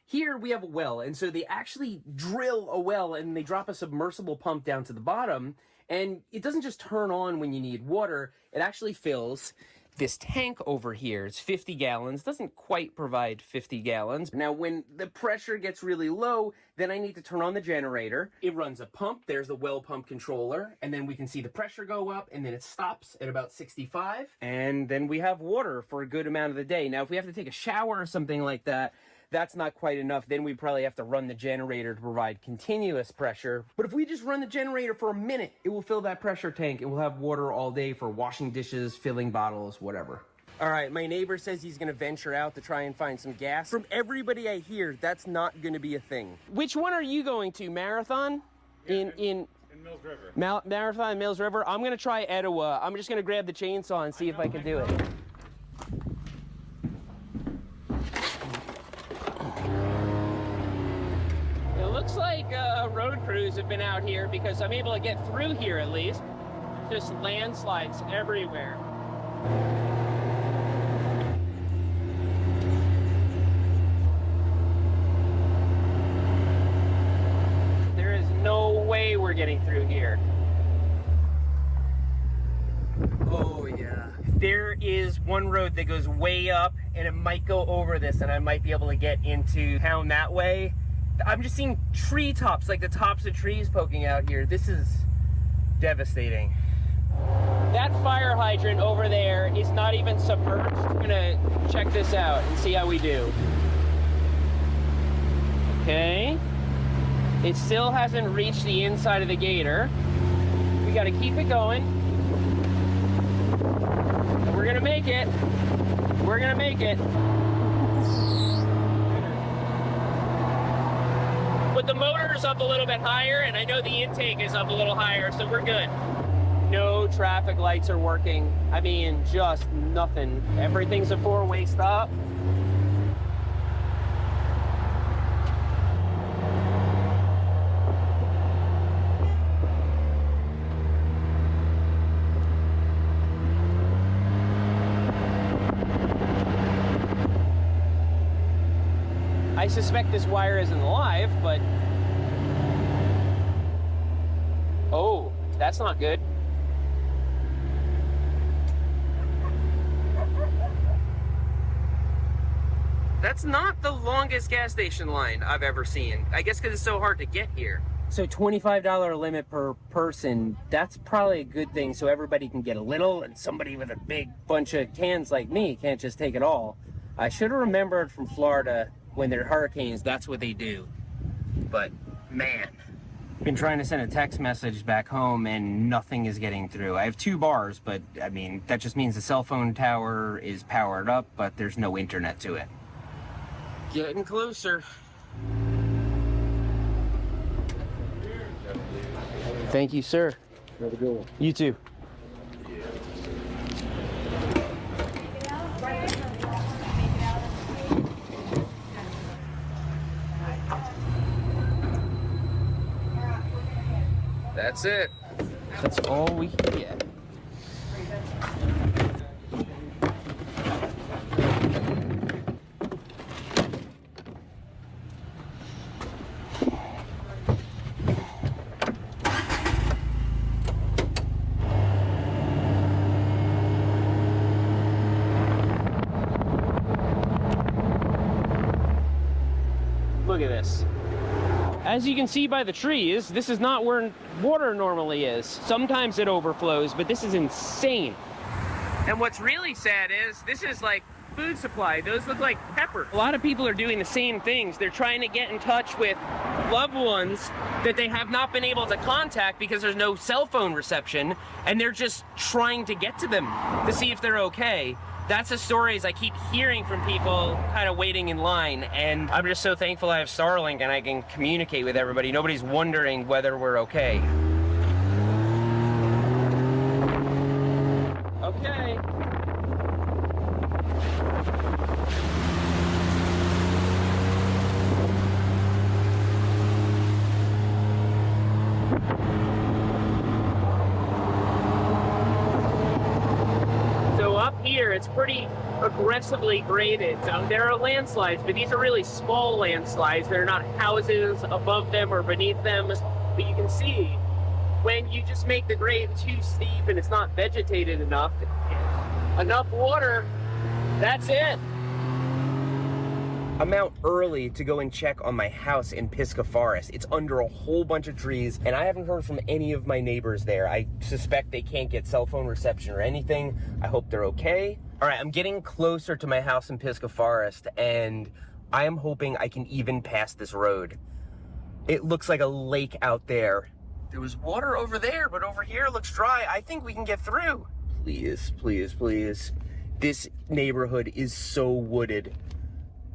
Here we have a well, and so they actually drill a well and they drop a submersible pump down to the bottom, and it doesn't just turn on when you need water, it actually fills this tank over here. It's 50 gallons, doesn't quite provide 50 gallons. Now, when the pressure gets really low, then I need to turn on the generator. It runs a pump, there's the well pump controller, and then we can see the pressure go up, and then it stops at about 65, and then we have water for a good amount of the day. Now, if we have to take a shower or something like that, that's not quite enough. Then we probably have to run the generator to provide continuous pressure. But if we just run the generator for a minute, it will fill that pressure tank and we'll have water all day for washing dishes, filling bottles, whatever. All right, my neighbor says he's gonna venture out to try and find some gas. From everybody I hear, that's not gonna be a thing. Which one are you going to, Marathon? In Mills River. Marathon, Mills River? I'm gonna try Etowah. I'm just gonna grab the chainsaw and see if I can do it. Looks like road crews have been out here because I'm able to get through here at least. Just landslides everywhere. There is no way we're getting through here. Oh yeah. There is one road that goes way up and it might go over this and I might be able to get into town that way. I'm just seeing treetops, like the tops of trees poking out here. This is devastating. That fire hydrant over there is not even submerged. I'm gonna check this out and see how we do. Okay. It still hasn't reached the inside of the gator. We gotta keep it going. And we're gonna make it. We're gonna make it. But the motor is up a little bit higher, and I know the intake is up a little higher, so we're good. No traffic lights are working. I mean, just nothing. Everything's a four-way stop. I suspect this wire isn't live, but... Oh, that's not good. That's not the longest gas station line I've ever seen. I guess because it's so hard to get here. So $25 limit per person, that's probably a good thing so everybody can get a little and somebody with a big bunch of cans like me can't just take it all. I should have remembered from Florida when there are hurricanes, that's what they do. But man, I've been trying to send a text message back home and nothing is getting through. I have 2 bars, but I mean, that just means the cell phone tower is powered up, but there's no internet to it. Getting closer. Thank you, sir. Have a good one. You too. That's it. That's all we can get. Look at this. As you can see by the trees, this is not where water normally is. Sometimes it overflows, but this is insane. And what's really sad is, this is like food supply. Those look like pepper. A lot of people are doing the same things. They're trying to get in touch with loved ones that they have not been able to contact because there's no cell phone reception, and they're just trying to get to them to see if they're okay. That's the stories I keep hearing from people kind of waiting in line, and I'm just so thankful I have Starlink and I can communicate with everybody. Nobody's wondering whether we're okay. Okay. Here, it's pretty aggressively graded. There are landslides, but these are really small landslides. They're not houses above them or beneath them. But you can see when you just make the grade too steep and it's not vegetated enough water, that's it. I'm out early to go and check on my house in Pisgah Forest. It's under a whole bunch of trees, and I haven't heard from any of my neighbors there. I suspect they can't get cell phone reception or anything. I hope they're okay. All right, I'm getting closer to my house in Pisgah Forest, and I am hoping I can even pass this road. It looks like a lake out there. There was water over there, but over here it looks dry. I think we can get through. Please, please, please. This neighborhood is so wooded.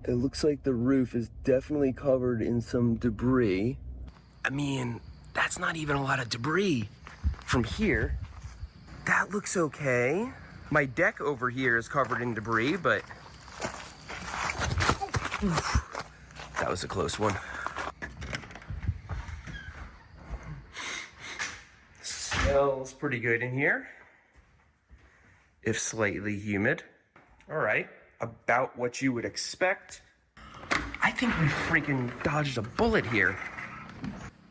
It looks like the roof is definitely covered in some debris. I mean, that's not even a lot of debris from here. That looks okay. My deck over here is covered in debris, but that was a close one. Smells pretty good in here, if slightly humid. All right. About what you would expect. I think we freaking dodged a bullet here.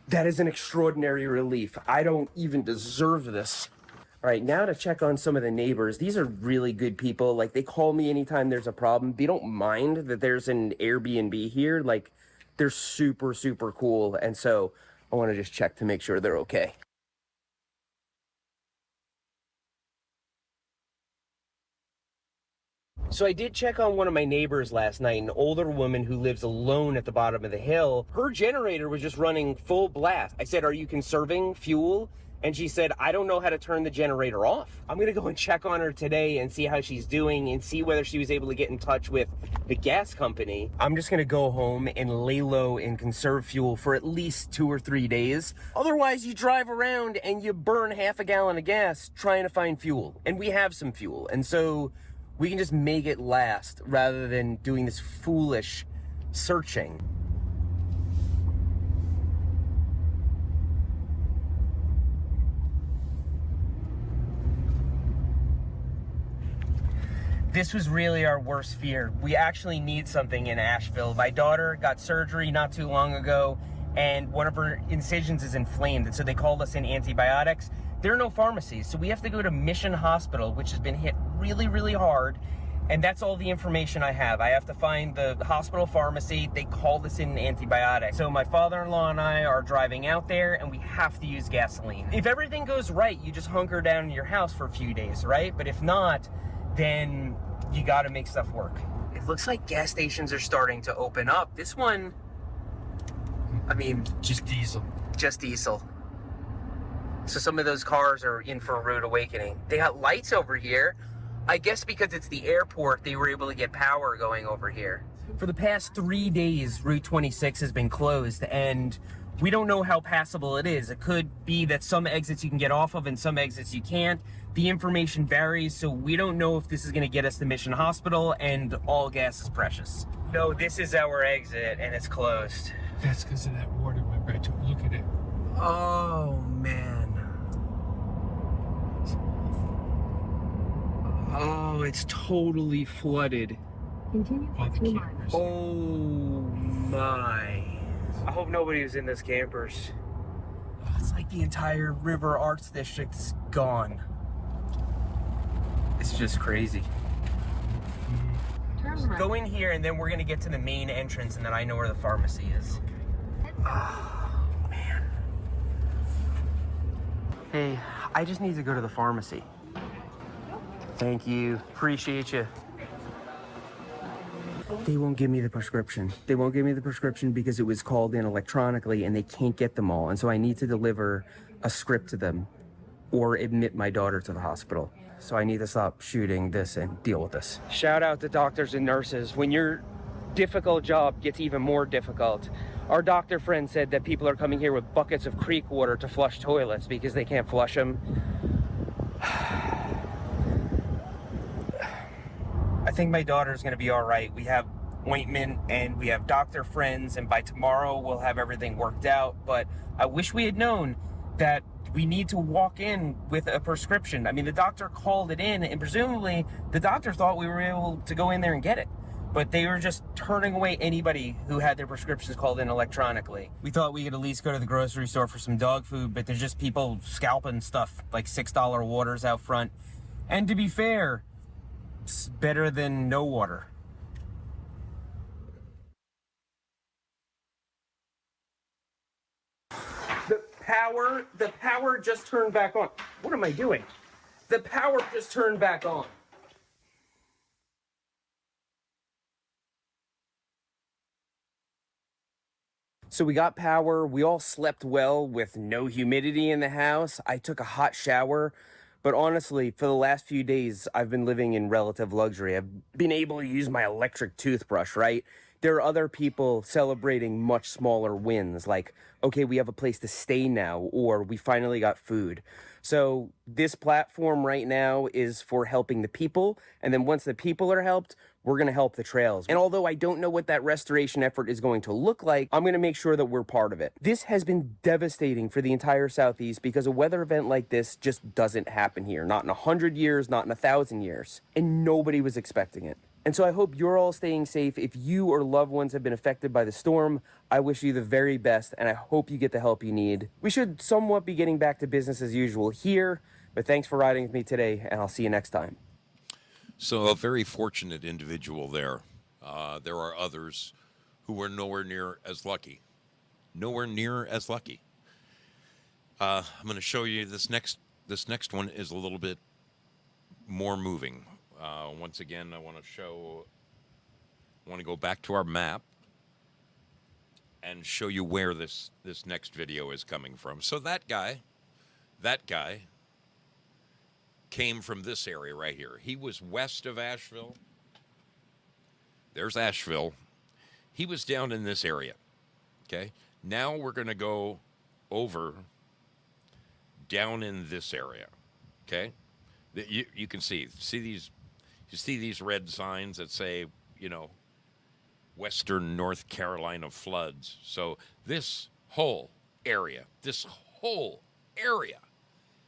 That is an extraordinary relief. I don't even deserve this. All right, now to check on some of the neighbors. These are really good people. Like, they call me anytime there's a problem. They don't mind that there's an Airbnb here. Like, they're super, super cool. And so I want to just check to make sure they're okay. So I did check on one of my neighbors last night, an older woman who lives alone at the bottom of the hill. Her generator was just running full blast. I said, "Are you conserving fuel?" And she said, "I don't know how to turn the generator off." I'm gonna go and check on her today and see how she's doing and see whether she was able to get in touch with the gas company. I'm just gonna go home and lay low and conserve fuel for at least 2 or 3 days. Otherwise, you drive around and you burn half a gallon of gas trying to find fuel. And we have some fuel. And so we can just make it last rather than doing this foolish searching. This was really our worst fear. We actually need something in Asheville. My daughter got surgery not too long ago, and one of her incisions is inflamed, and so they called us in antibiotics. There are no pharmacies, so we have to go to Mission Hospital, which has been hit really, really hard, and that's all the information I have. I have to find the hospital pharmacy. They called us in antibiotics. So my father-in-law and I are driving out there, and we have to use gasoline. If everything goes right, you just hunker down in your house for a few days, right? But if not, then you gotta make stuff work. It looks like gas stations are starting to open up. This one, I mean, Just diesel. just diesel. So some of those cars are in for a rude awakening. They got lights over here. I guess because it's the airport, they were able to get power going over here. For the past 3 days, Route 26 has been closed, and we don't know how passable it is. It could be that some exits you can get off of and some exits you can't. The information varies, so we don't know if this is going to get us to Mission Hospital, and all gas is precious. No, this is our exit, and it's closed. That's because of that water. Remember, I took a look at it. Oh, man. Oh, it's totally flooded. Continue All for the 2 cameras. miles. Oh, my. I hope nobody was in this campers. It's like the entire River Arts District is gone. It's just crazy. Turn right. Go in here and then we're gonna get to the main entrance and then I know where the pharmacy is. Oh, man. Hey, I just need to go to the pharmacy. Thank you. Appreciate you. They won't give me the prescription. They won't give me the prescription because it was called in electronically and they can't get them all. And so I need to deliver a script to them or admit my daughter to the hospital. so I need to stop shooting this and deal with this. Shout out to doctors and nurses. When your difficult job gets even more difficult, our doctor friend said that people are coming here with buckets of creek water to flush toilets because they can't flush them. I think my daughter's gonna be all right. We have ointment and we have doctor friends, and by tomorrow we'll have everything worked out. But I wish we had known that we need to walk in with a prescription. I mean, the doctor called it in, and presumably the doctor thought we were able to go in there and get it. But they were just turning away anybody who had their prescriptions called in electronically. We thought we could at least go to the grocery store for some dog food, but there's just people scalping stuff, like $6 waters out front. And to be fair, it's better than no water. The power just turned back on. What am I doing? The power just turned back on. So we got power. We all slept well with no humidity in the house. I took a hot shower. But honestly, for the last few days, I've been living in relative luxury. I've been able to use my electric toothbrush, right? There are other people celebrating much smaller wins, like, okay, we have a place to stay now, or we finally got food. So this platform right now is for helping the people, and then once the people are helped, we're going to help the trails. And although I don't know what that restoration effort is going to look like, I'm going to make sure that we're part of it. This has been devastating for the entire Southeast because a weather event like this just doesn't happen here. Not in 100 years, not in 1,000 years. And nobody was expecting it. And so I hope you're all staying safe. If you or loved ones have been affected by the storm, I wish you the very best, and I hope you get the help you need. We should somewhat be getting back to business as usual here, but thanks for riding with me today, and I'll see you next time. So a very fortunate individual there. There are others who were nowhere near as lucky. Nowhere near as lucky. I'm going to show you this next one is a little bit more moving. Once again, I want to go back to our map and show you where this next video is coming from. So that guy came from this area right here. He was west of Asheville. There's Asheville. He was down in this area. Okay. Now we're going to go over down in this area. Okay. You can see these. You see these red signs that say, you know, Western North Carolina floods. So this whole area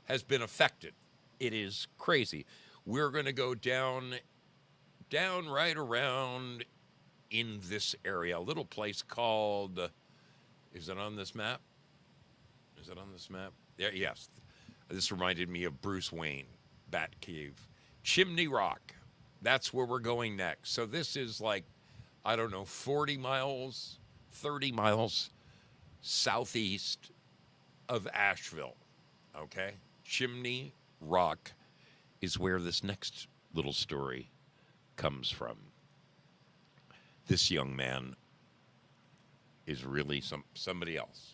has been affected. It is crazy. We're going to go down right around in this area, a little place called, is it on this map? Is it on this map? Yeah, yes. This reminded me of Bruce Wayne, Batcave. Chimney Rock. That's where we're going next. So this is like, I don't know, 40 miles, 30 miles southeast of Asheville, okay? Chimney Rock is where this next little story comes from. This young man is really somebody else.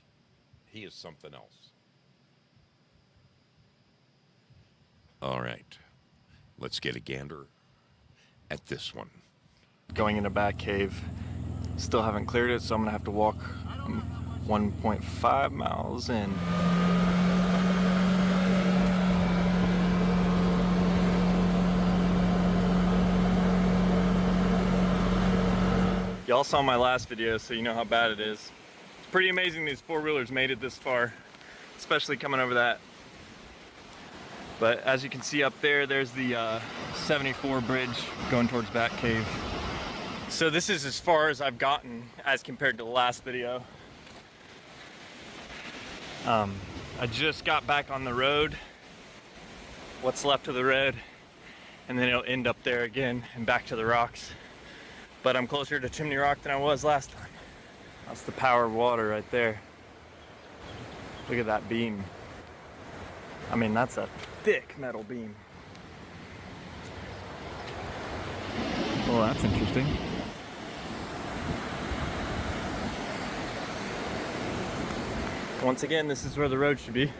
He is something else. All right, let's get a gander at this one. Going into Batcave, still haven't cleared it, so I'm gonna have to walk 1.5 miles in. Y'all saw my last video, so you know how bad it is. It's pretty amazing these four-wheelers made it this far, especially coming over that. But as you can see up there, there's the 74 bridge going towards Batcave. So this is as far as I've gotten as compared to the last video. I just got back on the road, what's left of the road, and then it'll end up there again and back to the rocks. But I'm closer to Chimney Rock than I was last time. That's the power of water right there. Look at that beam. I mean, that's a thick metal beam. Well, that's interesting. Once again, this is where the road should be.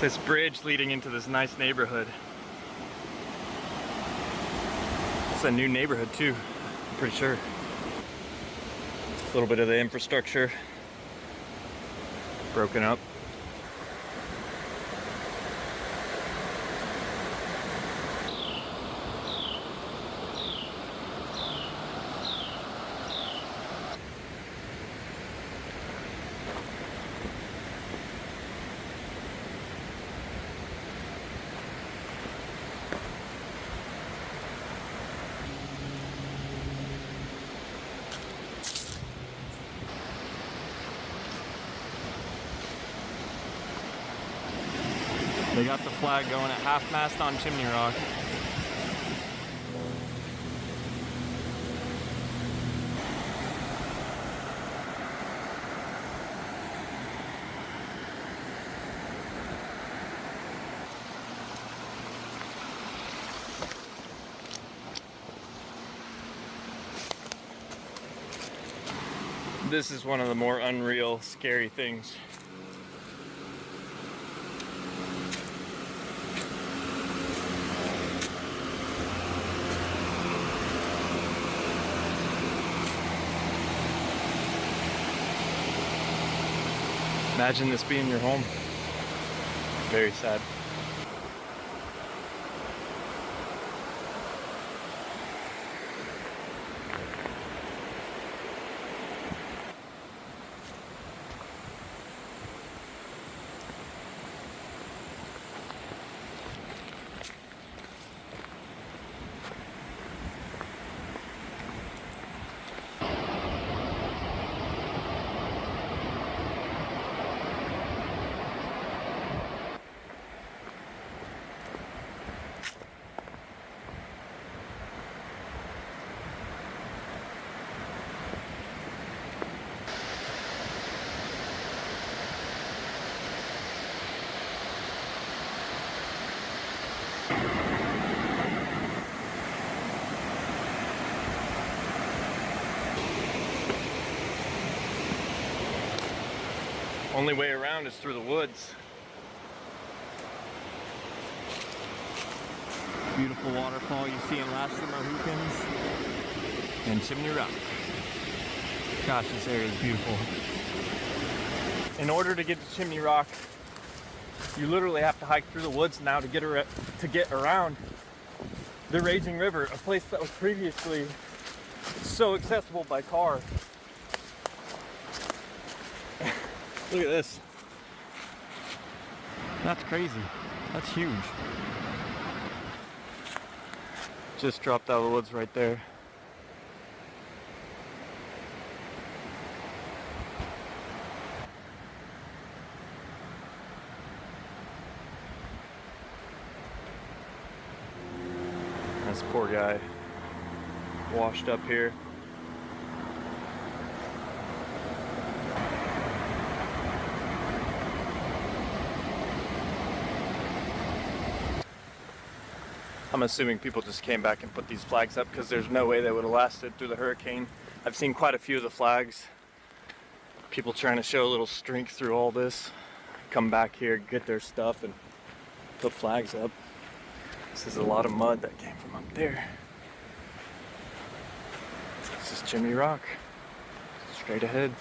This bridge leading into this nice neighborhood. It's a new neighborhood too, I'm pretty sure. A little bit of the infrastructure broken up. They got the flag going at half-mast on Chimney Rock. This is one of the more unreal, scary things. Imagine this being your home. Very sad. Only way around is through the woods. Beautiful waterfall you see in Last of the Mohicans and Chimney Rock. Gosh, this area is beautiful. In order to get to Chimney Rock, you literally have to hike through the woods now to get around the Raging River, a place that was previously so accessible by car. Look at this. That's crazy. That's huge. Just dropped out of the woods right there. This poor guy washed up here. I'm assuming people just came back and put these flags up because there's no way they would have lasted through the hurricane. I've seen quite a few of the flags. People trying to show a little strength through all this. Come back here, get their stuff, and put flags up. This is a lot of mud that came from up there. This is Chimney Rock. Straight ahead.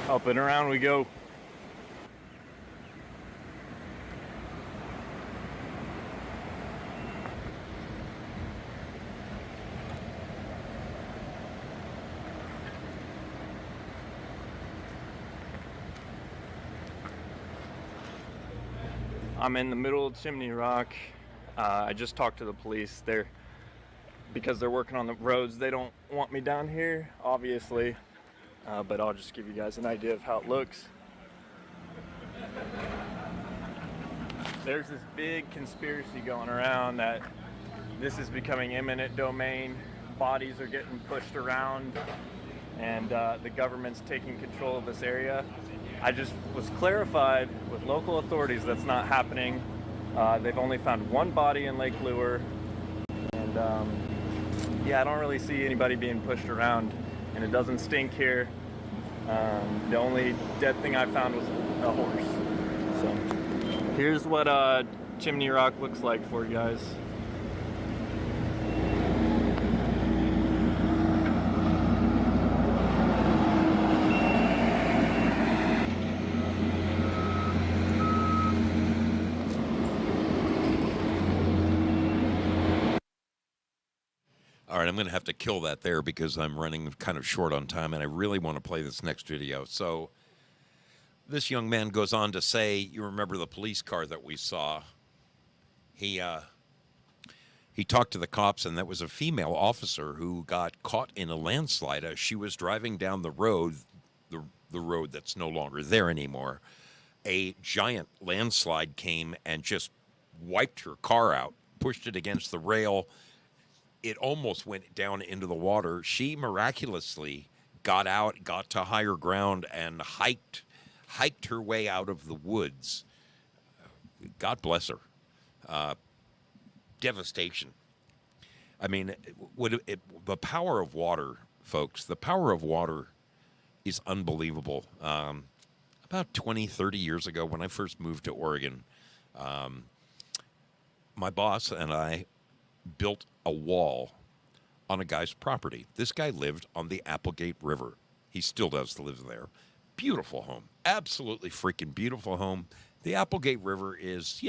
Up and around we go. I'm in the middle of Chimney Rock. I just talked to the police. Because they're working on the roads, they don't want me down here, obviously. But I'll just give you guys an idea of how it looks. There's this big conspiracy going around that this is becoming eminent domain. Bodies are getting pushed around, and the government's taking control of this area. I just was clarified with local authorities that's not happening. They've only found one body in Lake Lure, and yeah, I don't really see anybody being pushed around, and it doesn't stink here. The only dead thing I found was a horse. So here's what Chimney Rock looks like for you guys. All right, I'm going to have to kill that there because I'm running kind of short on time, and I really want to play this next video. So this young man goes on to say, you remember the police car that we saw? He talked to the cops, and that was a female officer who got caught in a landslide as she was driving down the road, the road that's no longer there anymore. A giant landslide came and just wiped her car out, pushed it against the rail. It almost went down into the water. She miraculously got out, got to higher ground, and hiked her way out of the woods. God bless her. Devastation. I mean, the power of water, folks, the power of water is unbelievable. About 20, 30 years ago, when I first moved to Oregon, my boss and I built a wall on a guy's property. This guy lived on the Applegate River. He still does live there. Beautiful home. Absolutely freaking beautiful home. The Applegate River is,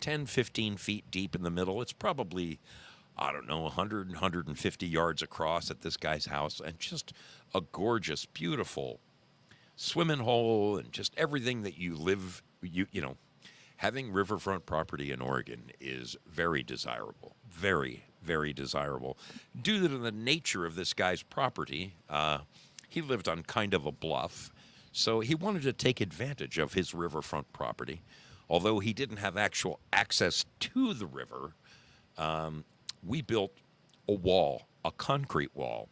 10, 15 feet deep in the middle. It's probably, 100, 150 yards across at this guy's house, and just a gorgeous, beautiful swimming hole and just everything that you live, having riverfront property in Oregon is very desirable. Very, very desirable. Due to the nature of this guy's property, he lived on kind of a bluff, so he wanted to take advantage of his riverfront property. Although he didn't have actual access to the river, we built a wall, a concrete wall.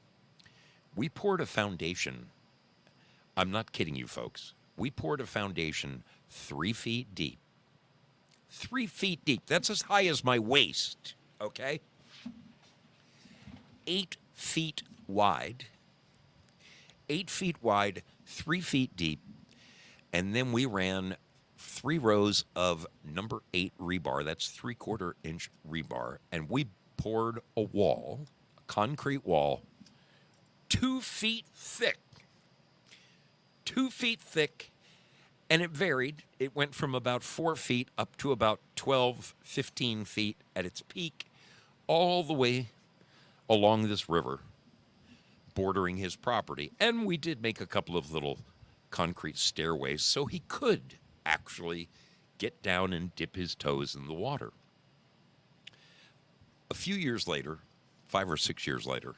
We poured a foundation. I'm not kidding you, folks. We poured a foundation 3 feet deep. 3 feet deep. That's as high as my waist, okay? 8 feet wide. 8 feet wide, 3 feet deep. And then we ran 3 rows of number 8 rebar. That's 3/4 inch rebar. And we poured a wall, a concrete wall, 2 feet thick. 2 feet thick. And it varied. It went from about 4 feet up to about 12, 15 feet at its peak, all the way along this river, bordering his property. And we did make a couple of little concrete stairways so he could actually get down and dip his toes in the water. A few years later, 5 or 6 years later,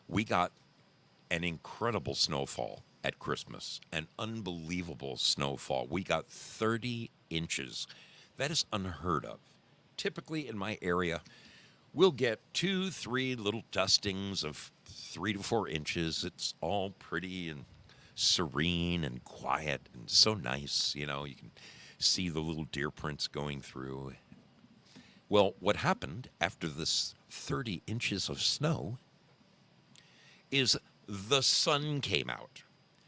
we got an incredible snowfall at Christmas, an unbelievable snowfall. We got 30 inches. That is unheard of. Typically in my area, we'll get 2, 3 little dustings of 3 to 4 inches. It's all pretty and serene and quiet and so nice. You can see the little deer prints going through. Well, what happened after this 30 inches of snow is the sun came out.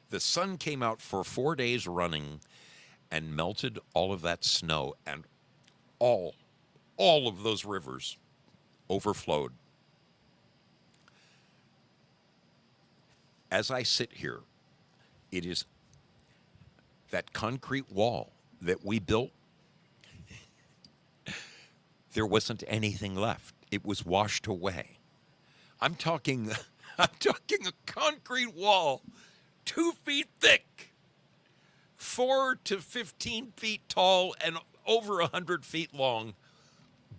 The sun came out for 4 days running and melted all of that snow, and all of those rivers overflowed. As I sit here, it is that concrete wall that we built. There wasn't anything left. It was washed away. I'm talking a concrete wall 2 feet thick, 4 to 15 feet tall, and over 100 feet long,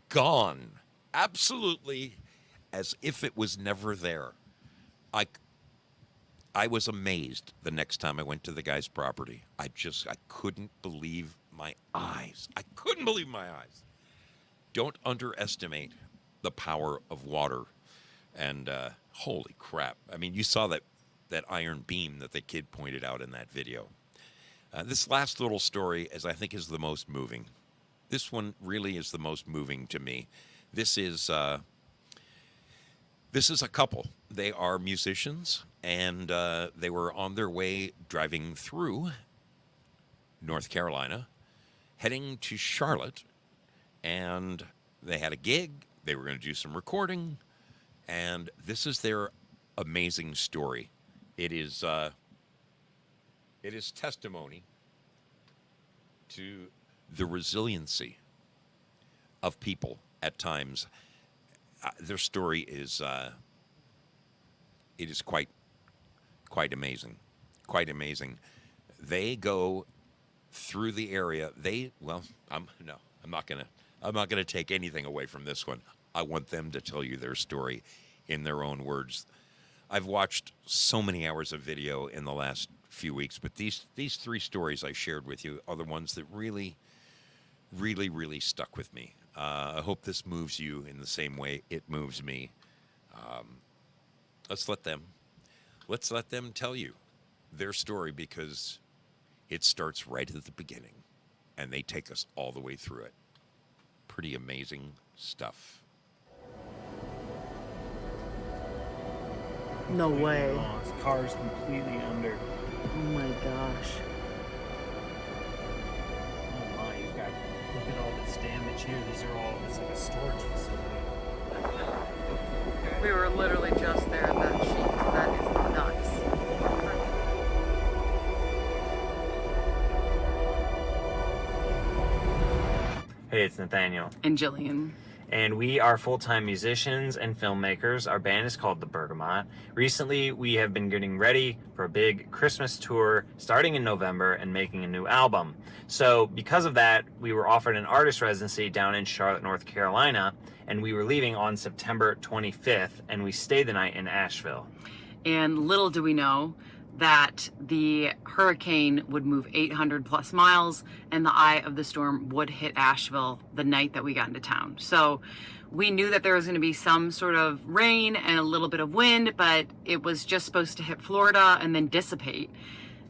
gone. Absolutely as if it was never there. I was amazed the next time I went to the guy's property. I couldn't believe my eyes. I couldn't believe my eyes. Don't underestimate the power of water. And holy crap. I mean, you saw that iron beam that the kid pointed out in that video. This last little story, I think, is the most moving. This one really is the most moving to me. This is a couple. They are musicians, and they were on their way driving through North Carolina, heading to Charlotte, and they had a gig. They were going to do some recording, and this is their amazing story. It is testimony to the resiliency of people at times. Their story is it is quite amazing, quite amazing. They go through the area. I'm not gonna take anything away from this one. I want them to tell you their story in their own words. I've watched so many hours of video in the last few weeks, but these three stories I shared with you are the ones that really, really, really stuck with me. I hope this moves you in the same way it moves me. Let's let them tell you their story, because it starts right at the beginning, and they take us all the way through it. Pretty amazing stuff. No way. His car's completely under. Oh my gosh. Oh my, you've got, look at all this damage here. It's like a storage facility. We were literally just there at that sheet. That is nuts. Hey, it's Nathaniel. And Jillian. And we are full-time musicians and filmmakers. Our band is called The Bergamot. Recently, we have been getting ready for a big Christmas tour starting in November and making a new album. So because of that, we were offered an artist residency down in Charlotte, North Carolina, and we were leaving on September 25th, and we stayed the night in Asheville. And little do we know that the hurricane would move 800 plus miles and the eye of the storm would hit Asheville the night that we got into town. So we knew that there was going to be some sort of rain and a little bit of wind, but it was just supposed to hit Florida and then dissipate.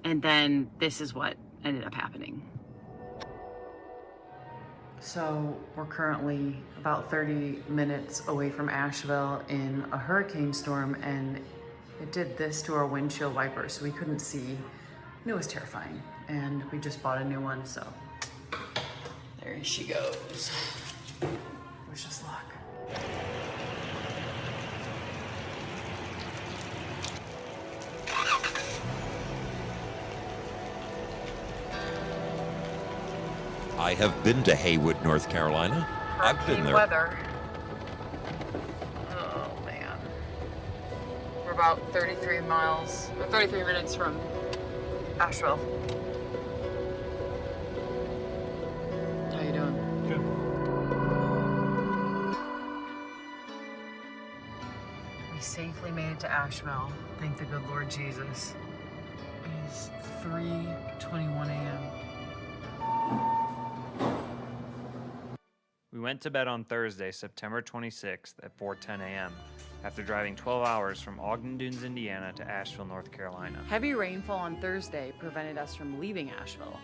And then this is what ended up happening. So we're currently about 30 minutes away from Asheville in a hurricane storm, and it did this to our windshield wipers, so we couldn't see. And it was terrifying. And we just bought a new one, so there she goes. It was just luck. I have been to Haywood, North Carolina. I've been there. Weather. Oh man. We're about 33 minutes from Asheville. How you doing? Good. We safely made it to Asheville. Thank the good Lord Jesus. It is 3:21 a.m. We went to bed on Thursday, September 26th at 4:10 a.m. after driving 12 hours from Ogden Dunes, Indiana to Asheville, North Carolina. Heavy rainfall on Thursday prevented us from leaving Asheville.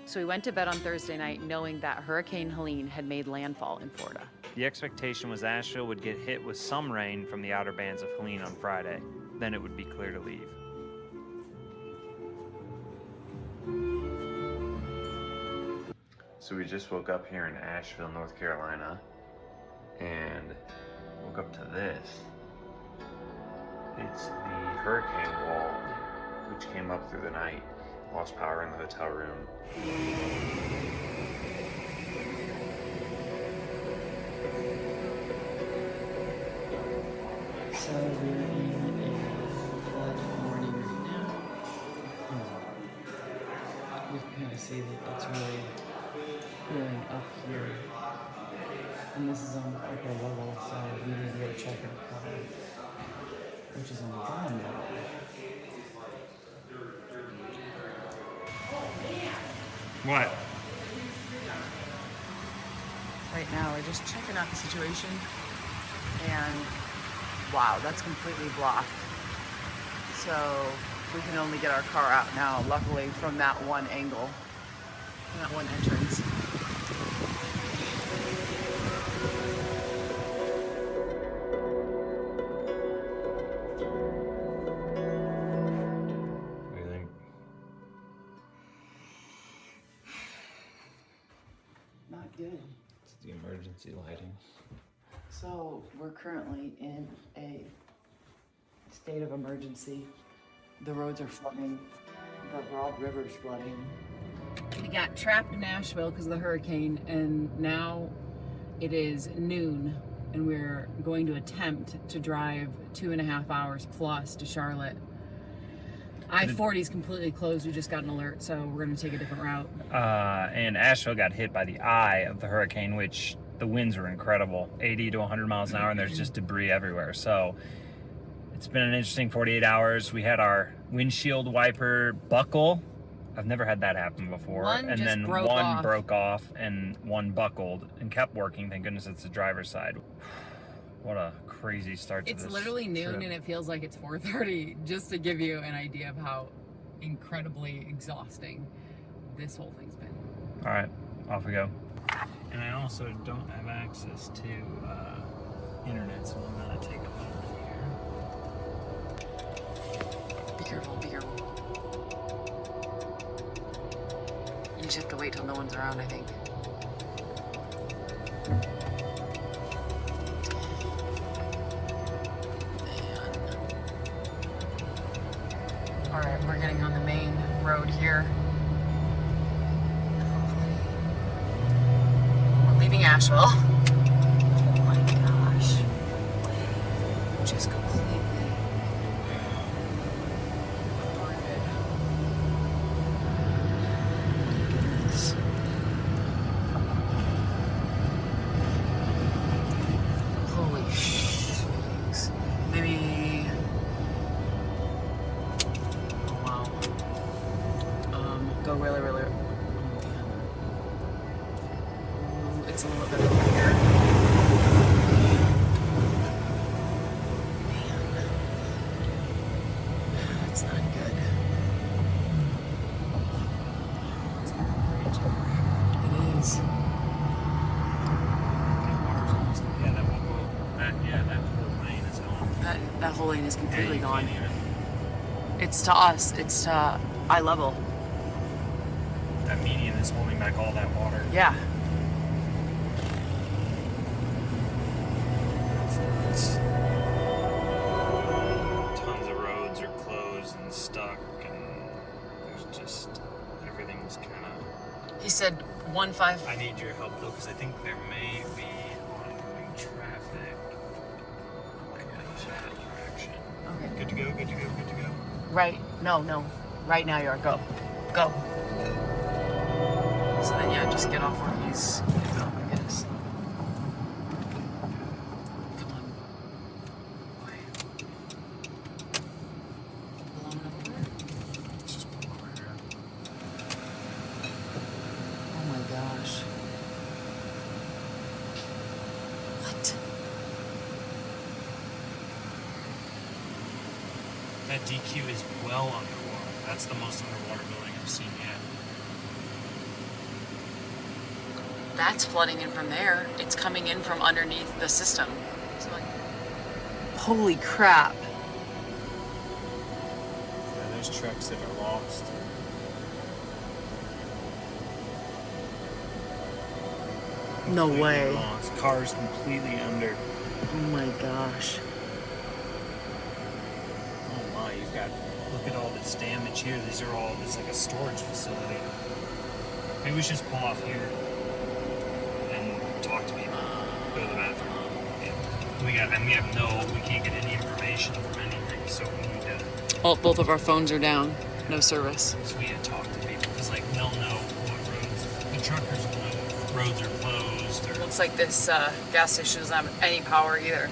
So we went to bed on Thursday night knowing that Hurricane Helene had made landfall in Florida. The expectation was Asheville would get hit with some rain from the outer bands of Helene on Friday. Then it would be clear to leave. So we just woke up here in Asheville, North Carolina, and woke up to this. It's the hurricane wall, which came up through the night, lost power in the hotel room. So we're in a flood warning right now. You can kind of see that it's really cooling up here. And this is on the upper level, so we need to go check our car, which is on the ground level. What? Right now, we're just checking out the situation, and wow, that's completely blocked. So we can only get our car out now, luckily, from that one angle, from that one entrance. What do you think? Not good. It's the emergency lighting. So we're currently in a state of emergency. The roads are flooding. The Broad River's flooding. We got trapped in Nashville because of the hurricane, and now it is noon, and we're going to attempt to drive 2.5 hours plus to Charlotte. I-40 is completely closed. We just got an alert, so we're going to take a different route. And Asheville got hit by the eye of the hurricane, which the winds were incredible, 80 to 100 miles an hour, and there's just debris everywhere. So it's been an interesting 48 hours. We had our windshield wiper buckle. I've never had that happen before. One and just then broke one off. broke off and one buckled and kept working. Thank goodness it's the driver's side. What a crazy start to It's this literally noon trip. and it feels like it's 4:30, just to give you an idea of how incredibly exhausting this whole thing's been. All right, off we go. And I also don't have access to internet, so I'm gonna take a photo here. Be careful, be careful. You just have to wait till no one's around, I think. Alright, we're getting on the main road here. We're leaving Asheville. Oh my gosh. Just completely aborted. Goodness. Holy shit. Maybe. Oh wow. Go really, really. Oh man. It's a little bit over here. Man. That's not good. It's gonna rage. It is. Yeah, that whole lane is gone. That whole lane is completely Yeah, you gone. can't even- It's to us. It's to eye level. That median is holding back all that water. Yeah. Tons of roads are closed and stuck, and there's just everything's kind of. He said 1-5. I need your help though, because I think there may be oncoming traffic. Like in that direction. Okay. Good to go. Good to go. Good to go. Right. No. Right now you are. Go. Go. So then, yeah, just get off where he's gonna go, I guess. Come on. Boy. Pull on over there. Let's just pull over here. Oh my gosh. What? That DQ is well underwater. That's the most underwater building I've seen yet. That's flooding in from there. It's coming in from underneath the system. So like, holy crap. Yeah, there's trucks that are lost. No Completely way. Lost. Cars completely under. Oh my gosh. Oh my, you've got. Look at all this damage here. These are all. It's like a storage facility. Maybe we should just pull off here and talk to people. Go to the bathroom. Yeah. We can't get any information from anything, so we need to. Oh, both of our phones are down. No service. So we need to talk to people because like they'll know what roads. The truckers will know roads are closed. Or Looks like this gas station doesn't have any power either.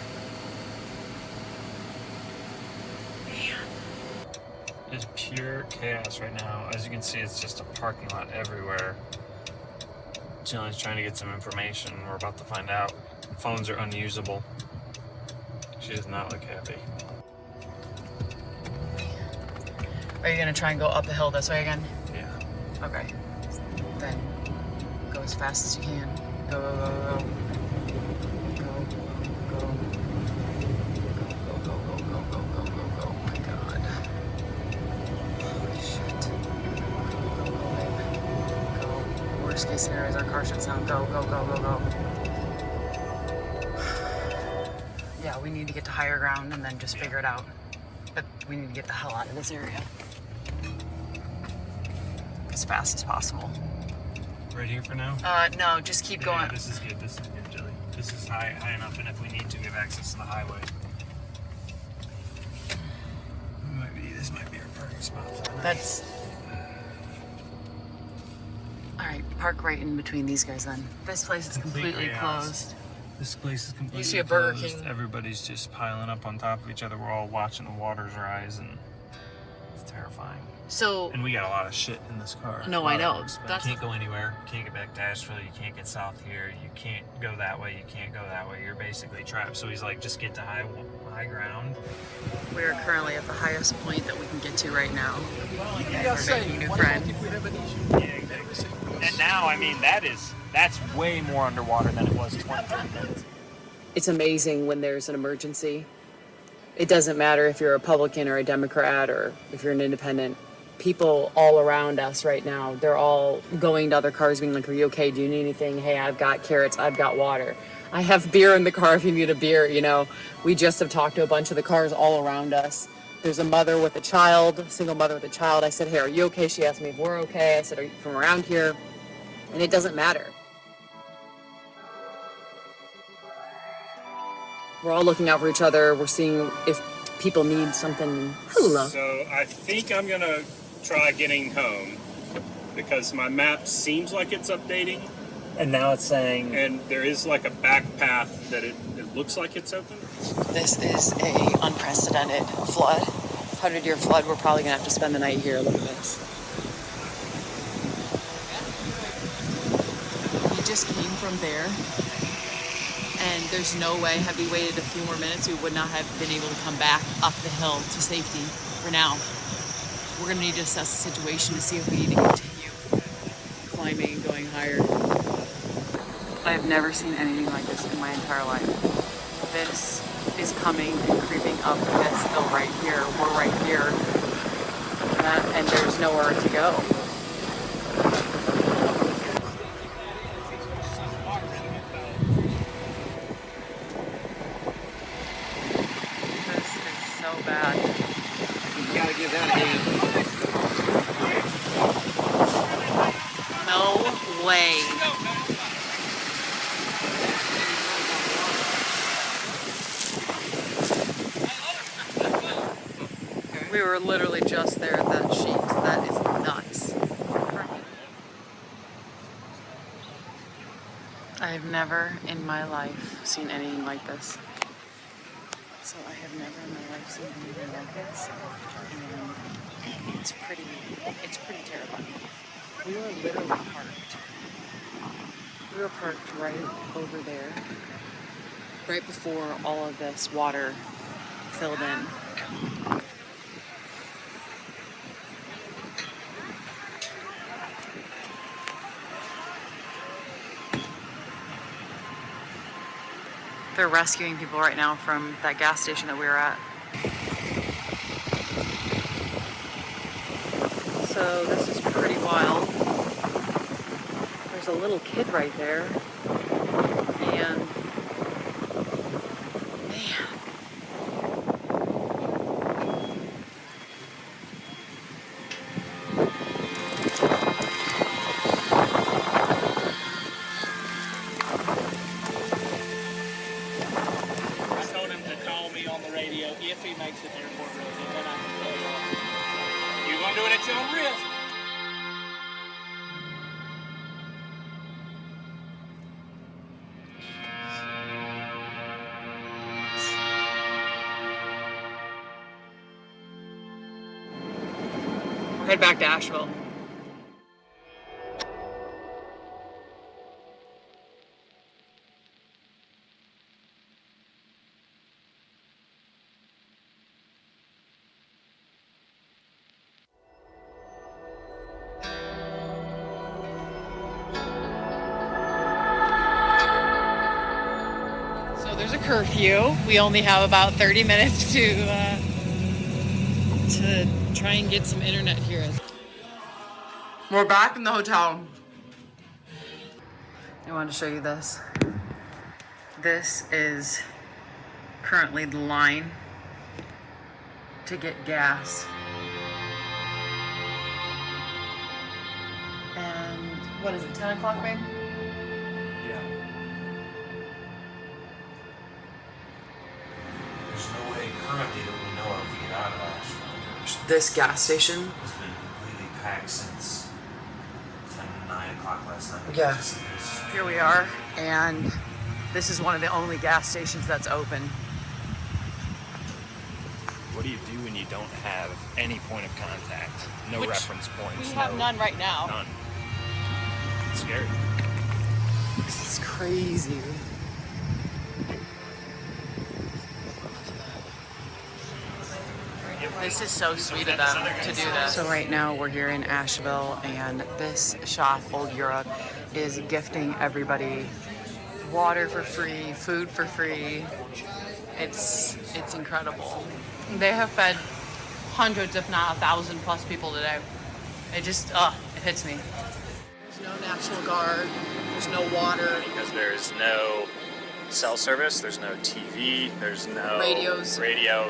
it's pure chaos right now. As you can see, it's just a parking lot everywhere. Jillian's trying to get some information. We're about to find out. Phones are unusable. She does not look happy. Are you gonna try and go up the hill this way again? Yeah. Okay. Then go as fast as you can. Go, go, go, go. Go, go. Go, go, go, go, go, go, go, go, go. Oh my god. Holy shit. Go, go, go, babe. Go. Worst case scenario is our car shuts down. Go, go, go, go, go. Yeah, we need to get to higher ground and then just figure it out. But we need to get the hell out of this area. As fast as possible. Right here for now? No, just keep going. Yeah, this is good. This is good, Jilly. This is high enough, and if we need to, we have access to the highway. This might be our parking spot. That's... Alright, park right in between these guys then. This place is completely closed. This place is completely You see a Burger closed. King. Everybody's just piling up on top of each other. We're all watching the waters rise, and it's terrifying. So, And we got a lot of shit in this car. No, A lot I of know. rocks, but That's- you can't go anywhere. You can't get back to Asheville. You can't get south here. You can't go that way. You can't go that way. You're basically trapped. So he's like, just get to high ground. we are currently at the highest point that we can get to right now. We're making a new friend. Yeah, exactly. And now, I mean, that's way more underwater than it was 20-30 minutes. It's amazing when there's an emergency. It doesn't matter if you're a Republican or a Democrat or if you're an independent. People all around us right now, they're all going to other cars being like, are you okay? Do you need anything? Hey, I've got carrots. I've got water. I have beer in the car if you need a beer, you know. We just have talked to a bunch of the cars all around us. There's a mother with a child, a single mother with a child. I said, hey, are you okay? She asked me if we're okay. I said, are you from around here? And it doesn't matter. We're all looking out for each other. We're seeing if people need something. Hello. So I think I'm gonna try getting home because my map seems like it's updating, And now it's saying, and there is like a back path that it looks like it's open. This is a unprecedented flood. 100-year flood. We're probably gonna have to spend the night here. Look at this. We just came from there, and there's no way, had we waited a few more minutes, we would not have been able to come back up the hill to safety for now. We're gonna need to assess the situation to see if we need to continue climbing and going higher. I have never seen anything like this in my entire life. This is coming and creeping up this hill right here. We're right here, and there's nowhere to go. This is so bad. You gotta give that a hand. No way. We were literally just there at that sheet. That is nuts. I have never in my life seen anything like this. So I have never in my life seen anything like this. And it's pretty terrifying. We were literally parked. We were parked right over there, right before all of this water filled in. They're rescuing people right now from that gas station that we were at. So this is pretty wild. There's a little kid right there. And man. I told him to call me on the radio if he makes it to Airport Road, and then I can tell you what. You're gonna do it at your own risk. head back to Asheville. There's a curfew. We only have about 30 minutes to try and get some internet here. We're back in the hotel. I want to show you this. This is currently the line to get gas. And what is it, 10 o'clock, babe? There's no way currently that we know of to get out of Asheville. This gas station? It's been completely packed since 9 o'clock last night. Yeah. Here we are, and this is one of the only gas stations that's open. What do you do when you don't have any point of contact? No reference points. We have none right now. None. It's scary. This is crazy. This is so sweet of them to do this. So right now we're here in Asheville, and this shop, Old Europe, is gifting everybody water for free, food for free. It's incredible. They have fed hundreds, if not 1,000 plus people today. It just, it hits me. There's no National Guard, there's no water. Because there's no cell service, there's no TV, there's no radio,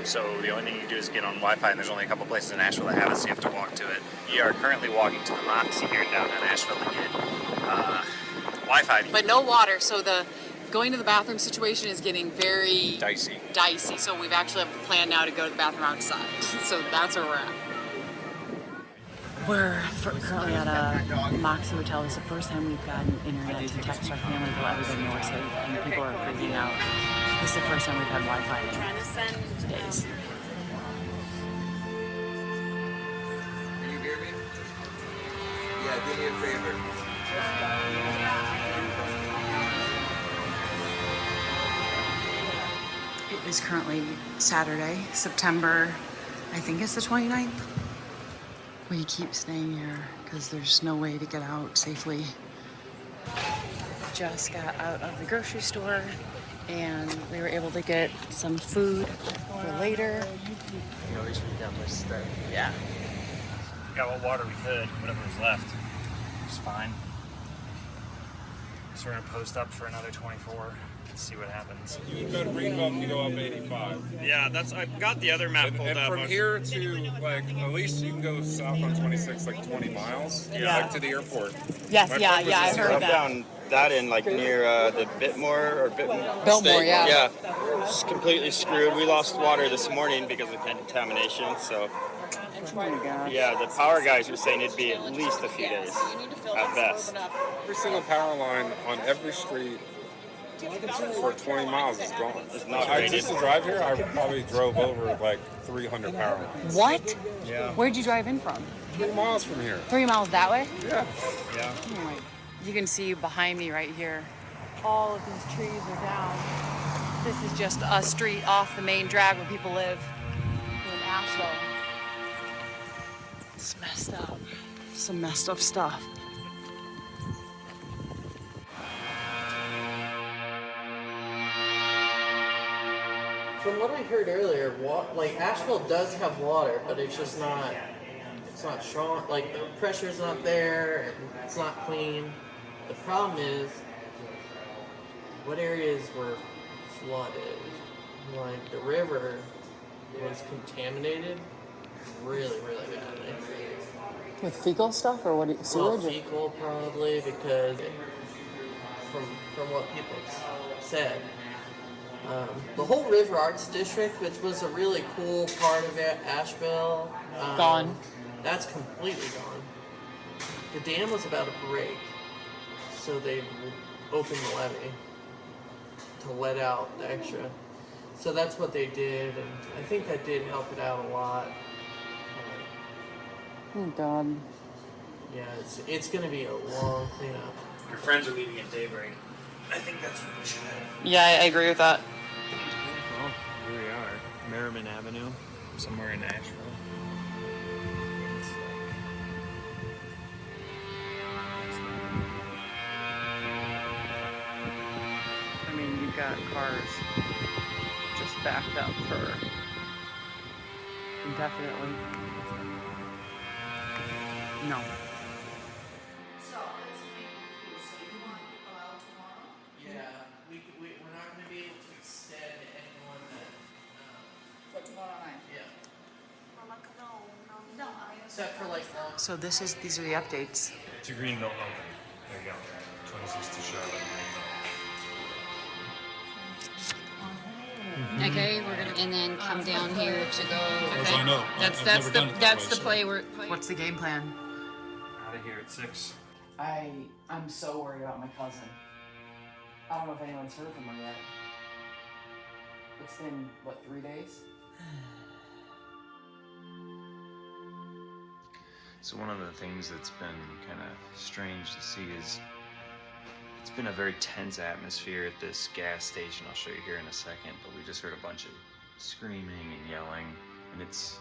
so the only thing you can do is get on Wi-Fi, and there's only a couple places in Asheville that have it, so you have to walk to it. We are currently walking to the Moxie here in downtown Asheville to get Wi-Fi. But no water, so the going to the bathroom situation is getting very dicey. So we've actually have a plan now to go to the bathroom outside. So that's where we're at. We're currently at a Moxie Hotel. It's the first time we've gotten internet to text our family to let everybody know we're safe, and people are freaking out. This is the first time we've had Wi-Fi in days. Can you hear me? Yeah, do me a favor. It is currently Saturday, September, I think it's the 29th. We keep staying here because there's no way to get out safely. Just got out of the grocery store and we were able to get some food for later. Yeah. We got what water we could, whatever was left. It's fine. So we're gonna post up for another 24. See what happens. You can go to Greenville and you go up 85. Yeah, I've got the other map pulled and up. from here to like at least you can go south on 26 like 20 miles. Yeah. Like to the airport. Yes, I heard that. Down that in like near the Biltmore Biltmore, yeah. Yeah, it's completely screwed. We lost water this morning because of contamination. So yeah, the power guys were saying it'd be at least a few days at best. Every single power line on every street for 20 miles is gone. It's not just to drive here, I probably drove over like 300 power lines. What? Yeah. Where'd you drive in from? 3 miles from here. 3 miles that way? Yeah. Yeah. Oh my. You can see behind me right here, all of these trees are down. This is just a street off the main drag where people live in Asheville. It's messed up. Some messed up stuff. From what I heard earlier, like Asheville does have water, but it's just not. It's not strong. Like the pressure's not there, and it's not clean. The problem is, what areas were flooded? Like the river was contaminated, really, really badly. With fecal stuff or what? Sewage? Well, fecal probably because from what people said. The whole River Arts District, which was a really cool part of Asheville, gone. That's completely gone. The dam was about to break, so they opened the levee to let out the extra. So that's what they did, and I think that did help it out a lot. Oh God. Yeah, it's gonna be a long cleanup. Your friends are leaving at daybreak. I think that's what we should have. Yeah, I agree with that. Well, here we are, Merriman Avenue, somewhere in Nashville. I mean, you've got cars just backed up for indefinitely. No. Yeah, we're not gonna be able to extend anyone that. For tomorrow night. Yeah. Except for like long. So these are the updates. To Greenville, open. There you go. 26 to Charlotte. Okay, we're gonna and then come down here to go. As I know, That's I've that's never the done it that that's way, the so- play we're playing. What's the game plan? Out of here at 6. I'm so worried about my cousin. I don't know if anyone's heard from her yet. It's been, what, 3 days? So one of the things that's been kind of strange to see is it's been a very tense atmosphere at this gas station. I'll show you here in a second, but we just heard a bunch of screaming and yelling, and it's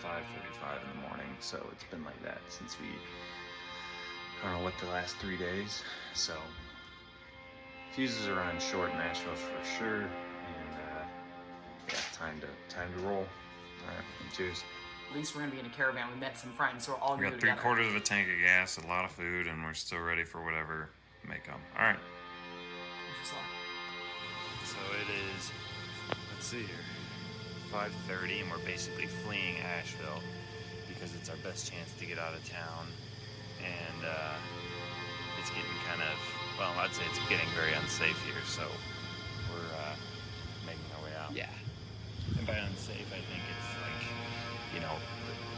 5:45 in the morning, so it's been like that since I don't know what, the last 3 days. So fuses are running short in Nashville for sure, and yeah, time to roll. All right, cheers. At least we're gonna be in a caravan. We met some friends, so we're all We gonna got be together. 3/4 of a tank of gas, a lot of food, and we're still ready for whatever may come. All right. So it is, let's see here, 5:30, and we're basically fleeing Asheville because it's our best chance to get out of town. And it's getting kind of, well, I'd say it's getting very unsafe here, so we're making our way out. Yeah. And by unsafe, I think it's like, you know,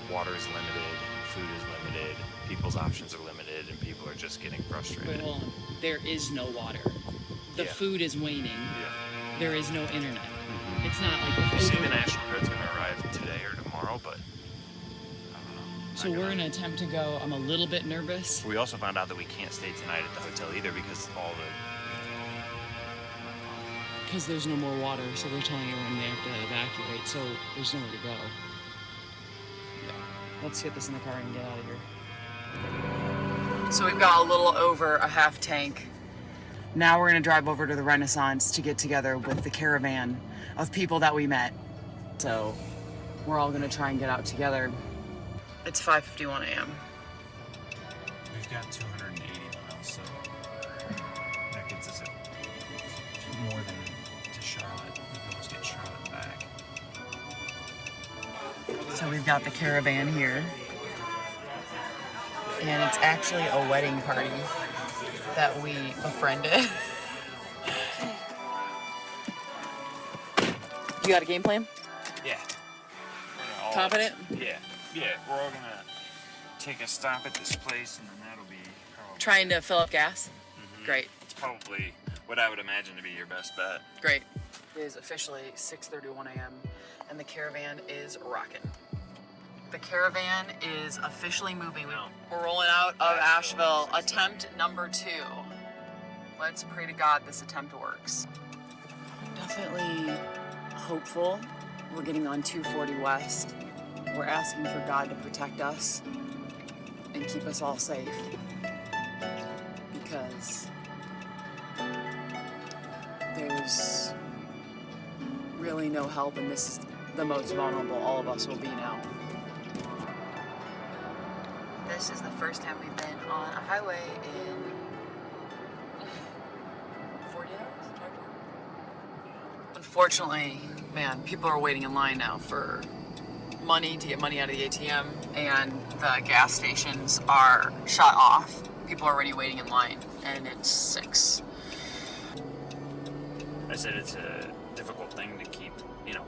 the water is limited, food is limited, people's options are limited, and people are just getting frustrated. Wait, hold on. There is no water. The Yeah. food is waning. Yeah. There is no internet. It's not like You see, the over- National Grid's going to arrive today or tomorrow, but So we're gonna attempt to go. I'm a little bit nervous. we also found out that we can't stay tonight at the hotel either because all the Because there's no more water, so they're telling everyone they have to evacuate, so there's nowhere to go. Let's get this in the car and get out of here. So we've got a little over a half tank. Now we're gonna drive over to the Renaissance to get together with the caravan of people that we met. So we're all gonna try and get out together. It's 5:51 a.m. We've got 280 miles, so that gets us more than to Charlotte. We can almost get Charlotte back. So we've got the caravan here. And it's actually a wedding party that we befriended. You got a game plan? Yeah. Confident? Yeah. We're all gonna take a stop at this place, and then that'll be probably. Trying to fill up gas? Great. It's probably what I would imagine to be your best bet. Great. It is officially 6:31 a.m. and the caravan is rocking. The caravan is officially moving. We're rolling out of Asheville. Attempt number 2. Let's pray to God this attempt works. Definitely hopeful. We're getting on 240 West. We're asking for God to protect us and keep us all safe. Because there's really no help, and this is the most vulnerable all of us will be now. This is the first time we've been on a highway in 40 hours? Unfortunately, man, people are waiting in line now for money to get money out of the ATM, and the gas stations are shut off. People are already waiting in line, and it's 6. I said it's a difficult thing to keep,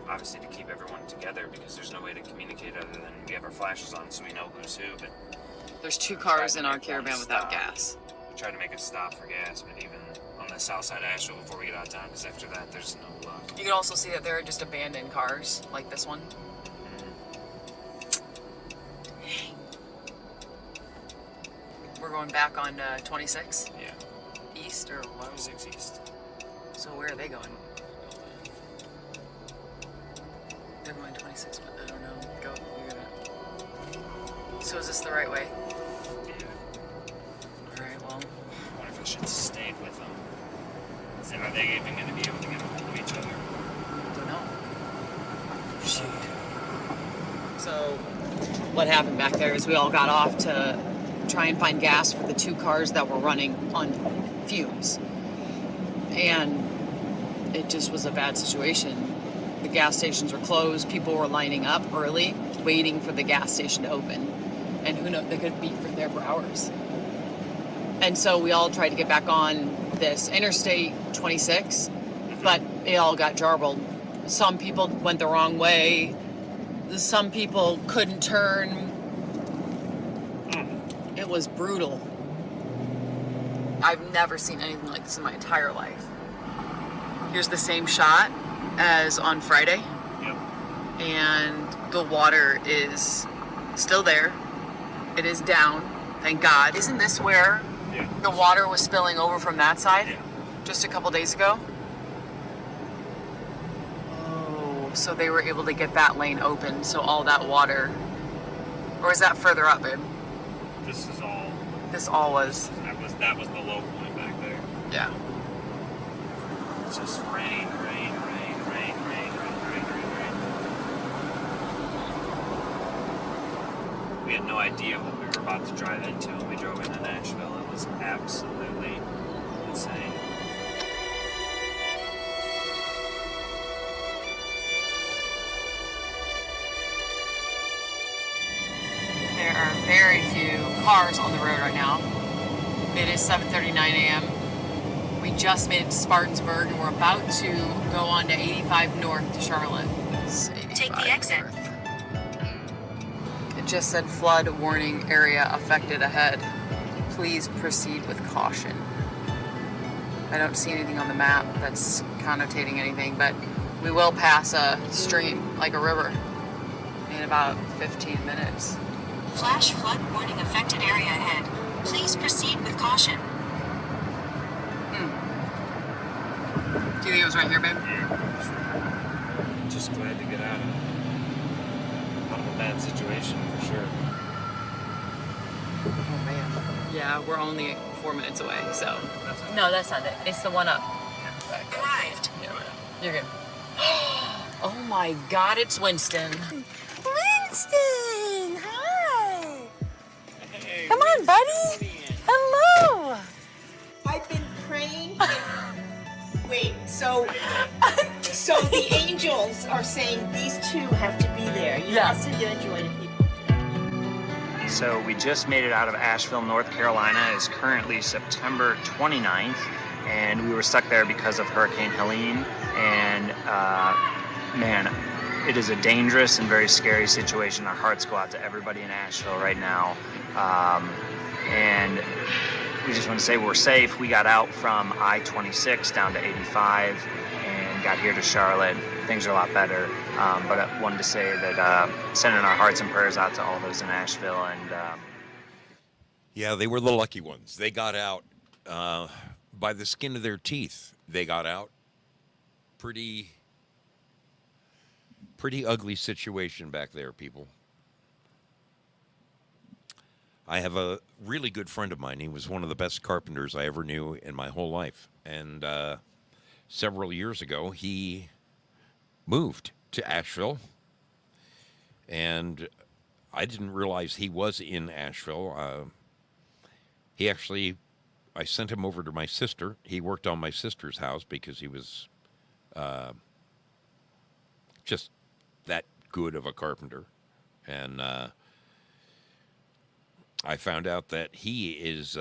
obviously to keep everyone together because there's no way to communicate other than we have our flashes on so we know who's who. But there's 2 cars in our caravan without gas. We tried to make a stop for gas, but even on the south side of Asheville before we get out of town, because after that there's no luck. You can also see that there are just abandoned cars, like this one. going back on 26? Yeah. East or what? 26 east. So where are they going? They're going 26, but I don't know. Go. You're gonna... So is this the right way? Yeah. Alright, well. I wonder if I should stay with them. So are they even going to be able to get a hold of each other? Don't know. Shoot. So what happened back there is we all got off to try and find gas for the 2 cars that were running on fumes. And it just was a bad situation. The gas stations were closed. People were lining up early, waiting for the gas station to open. And who knows, they could be there for hours. And so we all tried to get back on this Interstate 26, but it all got jarbled. Some people went the wrong way. Some people couldn't turn. It was brutal. I've never seen anything like this in my entire life. Here's the same shot as on Friday. Yep. And the water is still there. It is down, thank God. Isn't this where the water was spilling over from that side just a couple days ago? Oh, so they were able to get that lane open, so all that water, or is that further up, babe? This is all. This all was. That was the low point back there. Yeah. It's just rain. We had no idea what we were about to drive into when we drove into Nashville. It was absolutely insane. There are very few cars on the road right now. It is 7:39 a.m. We just made it to Spartansburg and we're about to go on to 85 North to Charlotte. Take the exit. It just said flood warning area affected ahead. Please proceed with caution. I don't see anything on the map that's connotating anything, but we will pass a stream, like a river, in about 15 minutes. Flash flood warning affected area ahead. Please proceed with caution. Do you think it was right here, babe? Yeah. Just glad to get out of a bad situation for sure. Oh man. Yeah, we're only 4 minutes away, so. No, that's not it. It's the one up. Arrived. Yeah, you're good. Oh my God, it's Winston. Winston! Hi! Hey, Come on, buddy! Hello! I've been praying. Wait, so the angels are saying these two have to be there. You must have enjoyed it, people. So we just made it out of Asheville, North Carolina. It's currently September 29th, and we were stuck there because of Hurricane Helene. And man, it is a dangerous and very scary situation. Our hearts go out to everybody in Asheville right now. And we just want to say we're safe. We got out from I-26 down to 85 and got here to Charlotte. Things are a lot better. But I wanted to say that sending our hearts and prayers out to all those in Asheville. And yeah, they were the lucky ones. They got out by the skin of their teeth. They got out. Pretty ugly situation back there, people. I have a really good friend of mine. He was one of the best carpenters I ever knew in my whole life. And several years ago, he moved to Asheville. And I didn't realize he was in Asheville. I sent him over to my sister. He worked on my sister's house because he was just that good of a carpenter. And I found out that he is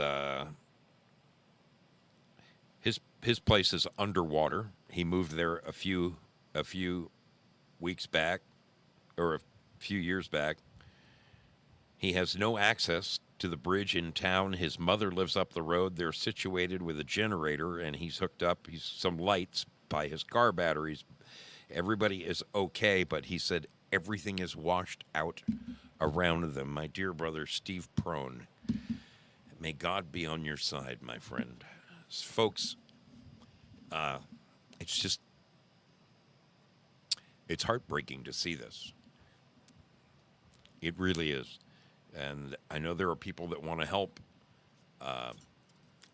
his place is underwater. He moved there a few weeks back, or a few years back. He has no access to the bridge in town. His mother lives up the road. They're situated with a generator, and he's hooked up some lights by his car batteries. Everybody is okay, but he said everything is washed out around them. My dear brother, Steve Prone. May God be on your side, my friend. Folks, it's heartbreaking to see this. It really is. And I know there are people that want to help.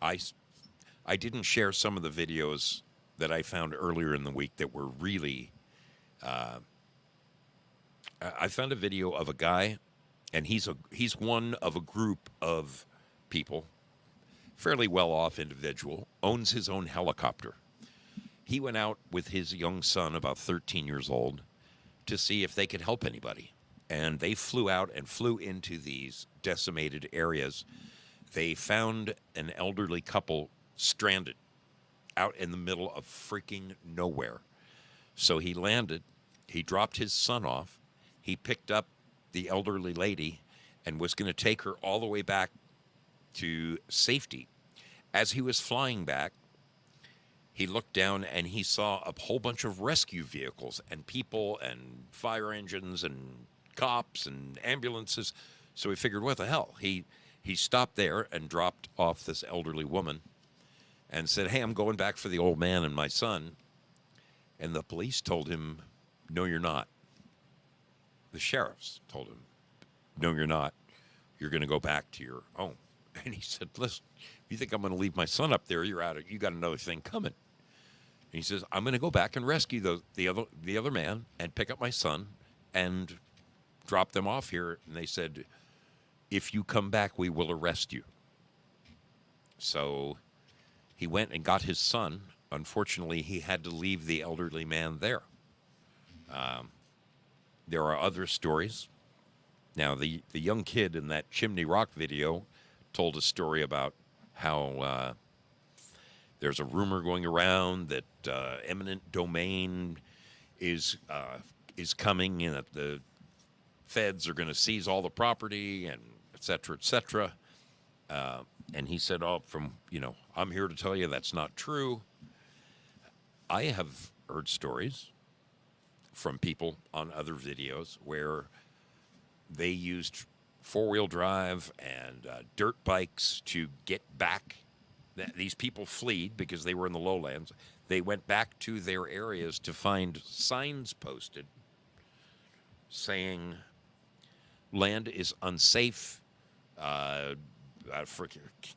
I didn't share some of the videos that I found earlier in the week that were really... I found a video of a guy, and he's one of a group of people, fairly well-off individual, owns his own helicopter. He went out with his young son, about 13 years old, to see if they could help anybody. And they flew out and flew into these decimated areas. They found an elderly couple stranded out in the middle of freaking nowhere. So he landed, he dropped his son off, he picked up the elderly lady and was going to take her all the way back to safety. As he was flying back, he looked down and he saw a whole bunch of rescue vehicles and people and fire engines and cops and ambulances. So he figured, what the hell? He stopped there and dropped off this elderly woman and said, hey, I'm going back for the old man and my son. And the police told him, no, you're not. The sheriffs told him, no, you're not. You're going to go back to your home. And he said, listen, if you think I'm going to leave my son up there, you got another thing coming. And he says, I'm going to go back and rescue the other man and pick up my son and drop them off here. And they said, if you come back, we will arrest you. So he went and got his son. Unfortunately, he had to leave the elderly man there. There are other stories. Now, the young kid in that Chimney Rock video told a story about how there's a rumor going around that eminent domain is coming and that the feds are going to seize all the property and et cetera, et cetera. And he said, I'm here to tell you that's not true. I have heard stories from people on other videos where they used four-wheel drive and dirt bikes to get back. These people fled because they were in the lowlands. They went back to their areas to find signs posted saying land is unsafe. I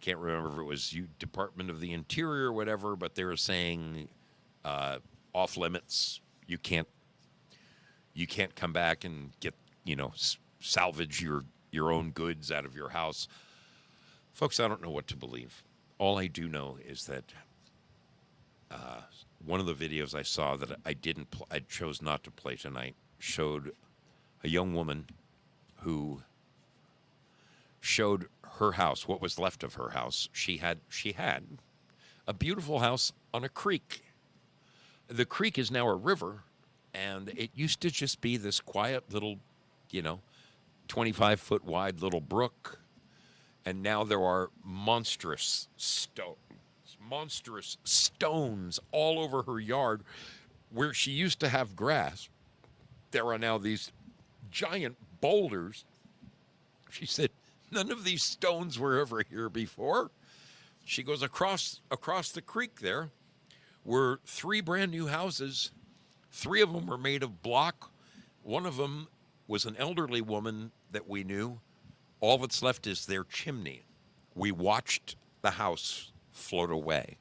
can't remember if it was Department of the Interior or whatever, but they were saying off limits. You can't come back and get, salvage your own goods out of your house. Folks, I don't know what to believe. All I do know is that one of the videos I saw that I chose not to play tonight showed a young woman who showed her house, what was left of her house. She had a beautiful house on a creek. The creek is now a river, and it used to just be this quiet little, 25-foot wide little brook. And now there are monstrous stones all over her yard. Where she used to have grass, there are now these giant boulders. She said, none of these stones were ever here before. She goes across the creek there were 3 brand new houses. 3 of them were made of block. One of them was an elderly woman that we knew. All that's left is their chimney. We watched the house float away.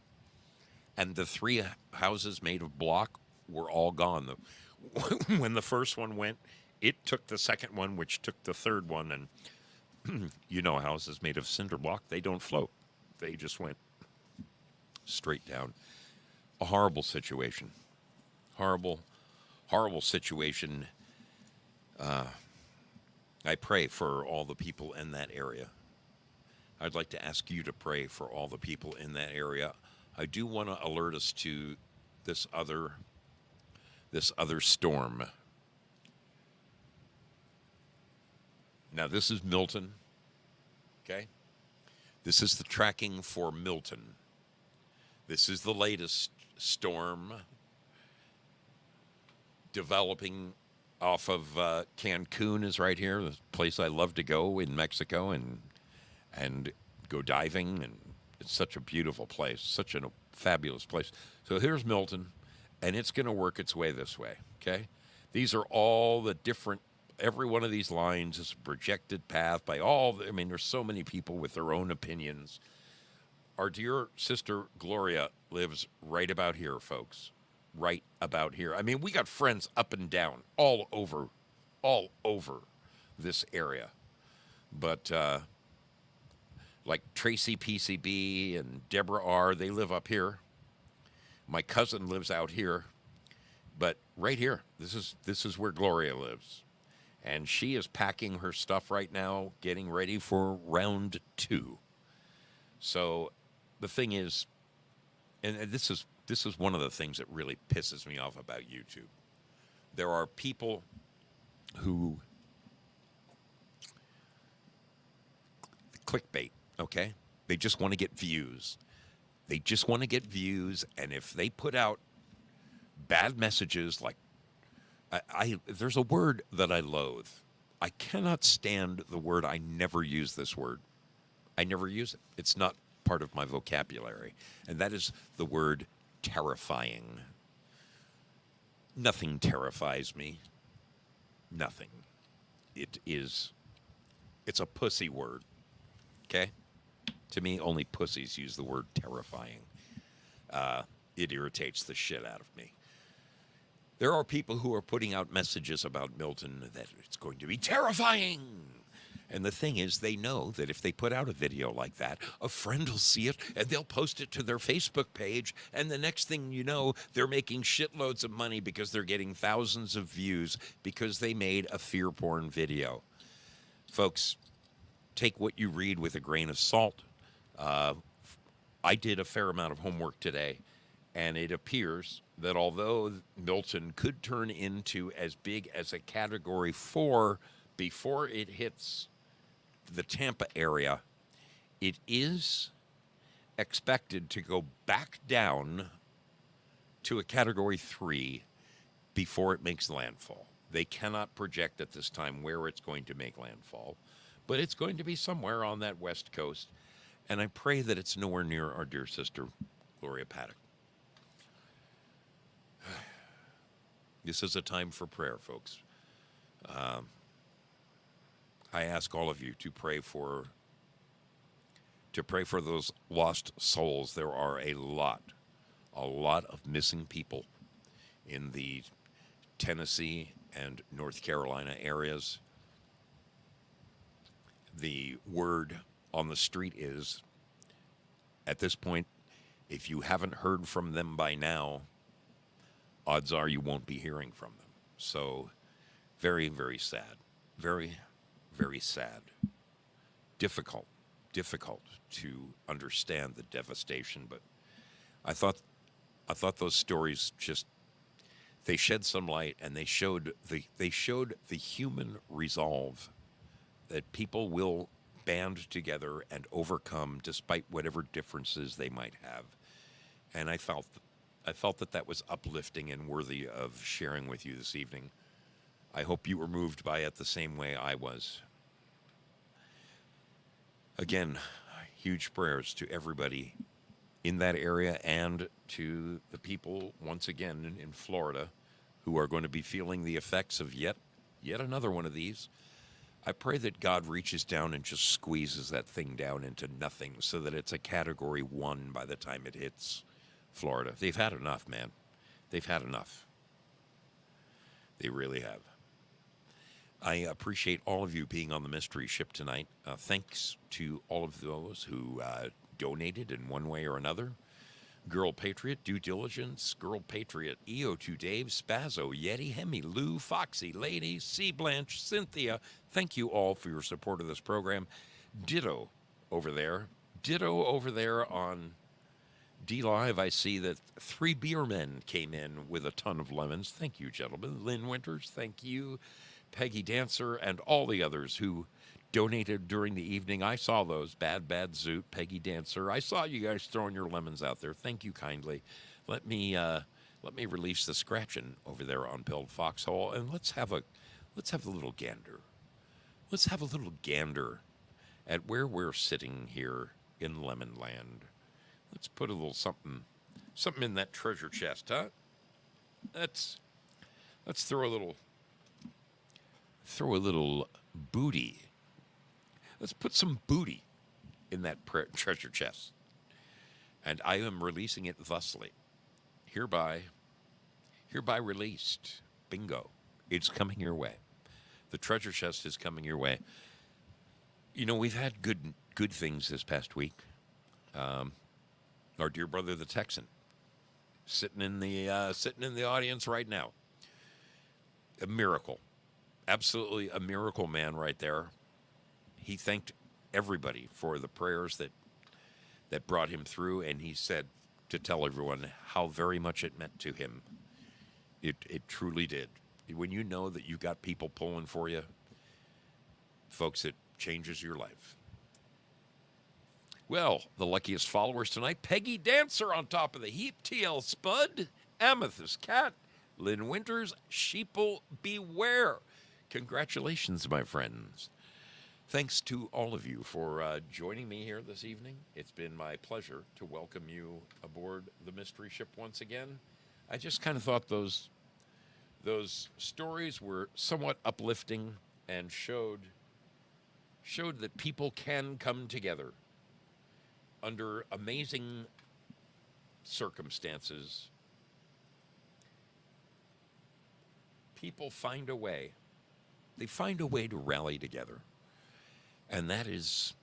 And the 3 houses made of block were all gone. When the first one went, it took the second one, which took the third one. And houses made of cinder block, they don't float. They just went straight down. A horrible situation. Horrible, horrible situation. I pray for all the people in that area. I'd like to ask you to pray for all the people in that area. I do want to alert us to this other storm. Now, this is Milton, okay? This is the tracking for Milton. This is the latest storm developing off of Cancun is right here, the place I love to go in Mexico, and go diving, and it's such a beautiful place, such a fabulous place. So here's Milton, and it's going to work its way this way, okay? These are all the different, every one of these lines is a projected path by I mean, there's so many people with their own opinions. Our dear sister Gloria lives right about here, folks. Right about here. I mean, we got friends up and down, all over this area. But like Tracy PCB and Deborah R., they live up here. My cousin lives out here. But right here, this is where Gloria lives. And she is packing her stuff right now, getting ready for round 2. So the thing is, and this is one of the things that really pisses me off about YouTube. There are people who clickbait, okay? They just want to get views. They just want to get views, and if they put out bad messages like, there's a word that I loathe. I cannot stand the word. I never use this word. I never use it. It's not part of my vocabulary, and that is the word terrifying. Nothing terrifies me. Nothing. It's a pussy word, okay? To me, only pussies use the word terrifying. It irritates the shit out of me. There are people who are putting out messages about Milton that it's going to be terrifying. And the thing is, they know that if they put out a video like that, a friend will see it and they'll post it to their Facebook page. And the next thing you know, they're making shitloads of money because they're getting thousands of views because they made a fear porn video. Folks, take what you read with a grain of salt. I did a fair amount of homework today, and it appears that although Milton could turn into as big as a Category 4 before it hits the Tampa area, it is expected to go back down to a Category 3 before it makes landfall. They cannot project at this time where it's going to make landfall, but it's going to be somewhere on that west coast, and I pray that it's nowhere near our dear sister, Gloria Paddock. This is a time for prayer, folks. I ask all of you to pray for those lost souls. There are a lot of missing people in the Tennessee and North Carolina areas. The word on the street is, at this point, if you haven't heard from them by now, odds are you won't be hearing from them. So very, very sad. Very, very sad. Difficult to understand the devastation, but I thought those stories just, they shed some light, and they showed the human resolve that people will band together and overcome despite whatever differences they might have. And I felt that was uplifting and worthy of sharing with you this evening. I hope you were moved by it the same way I was. Again, huge prayers to everybody in that area and to the people, once again, in Florida, who are going to be feeling the effects of yet another one of these. I pray that God reaches down and just squeezes that thing down into nothing so that it's a Category 1 by the time it hits Florida. They've had enough, man. They've had enough. They really have. I appreciate all of you being on the mystery ship tonight. Thanks to all of those who donated in one way or another. Girl Patriot, Due Diligence, Girl Patriot, EO2 Dave, Spazzo, Yeti, Hemi, Lou, Foxy, Lady, C. Blanche, Cynthia. Thank you all for your support of this program. Ditto over there on D-Live. I see that 3 beer men came in with a ton of lemons. Thank you, gentlemen. Lynn Winters, thank you. Peggy Dancer, and all the others who donated during the evening. I saw those. Bad Zoot, Peggy Dancer. I saw you guys throwing your lemons out there. Thank you kindly. Let me release the scratching over there on Pilled Foxhole, and let's have a little gander. Let's have a little gander at where we're sitting here in Lemon Land. Let's put a little something in that treasure chest, huh? Let's throw a little booty. Let's put some booty in that treasure chest. And I am releasing it thusly. Hereby released. Bingo. It's coming your way. The treasure chest is coming your way. You know, we've had good things this past week. Our dear brother, the Texan, sitting in the audience right now. A miracle. Absolutely a miracle man right there. He thanked everybody for the prayers that brought him through, and he said to tell everyone how very much it meant to him. It truly did. When you know that you've got people pulling for you, folks, it changes your life. Well, the luckiest followers tonight, Peggy Dancer on top of the heap, TL Spud, Amethyst Cat, Lynn Winters, Sheeple Beware. Congratulations, my friends. Thanks to all of you for joining me here this evening. It's been my pleasure to welcome you aboard the Mystery Ship once again. I just kind of thought those stories were somewhat uplifting and showed that people can come together under amazing circumstances. People find a way. They find a way to rally together. And that is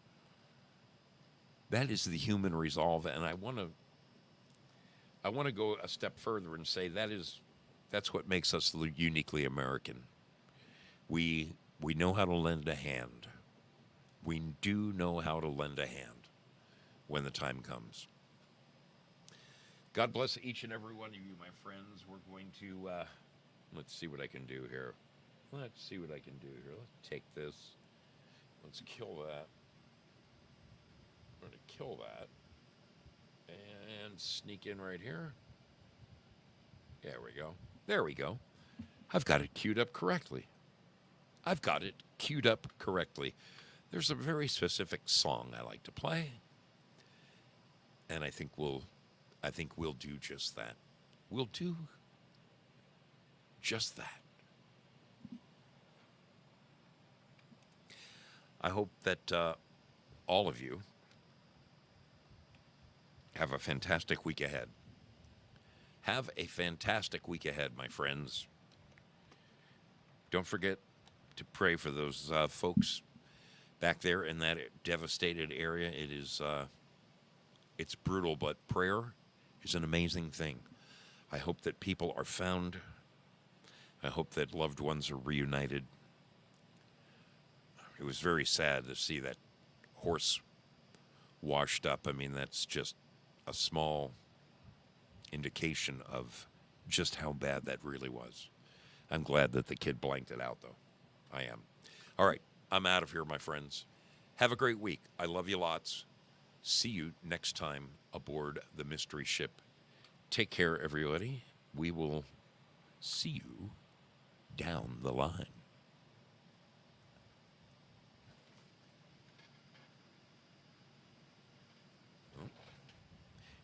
the human resolve. And I want to go a step further and say that's what makes us uniquely American. We know how to lend a hand. We do know how to lend a hand when the time comes. God bless each and every one of you, my friends. We're going to, let's see what I can do here. Let's take this. Let's kill that. I'm going to kill that. And sneak in right here. There we go. I've got it queued up correctly. There's a very specific song I like to play. And I think we'll do just that. We'll do just that. I hope that all of you have a fantastic week ahead. Have a fantastic week ahead, my friends. Don't forget to pray for those folks back there in that devastated area. It is, it's brutal, but prayer is an amazing thing. I hope that people are found. I hope that loved ones are reunited. It was very sad to see that horse washed up. I mean, that's just a small indication of just how bad that really was. I'm glad that the kid blanked it out, though. I am. All right, I'm out of here, my friends. Have a great week. I love you lots. See you next time aboard the Mystery Ship. Take care, everybody. We will see you down the line.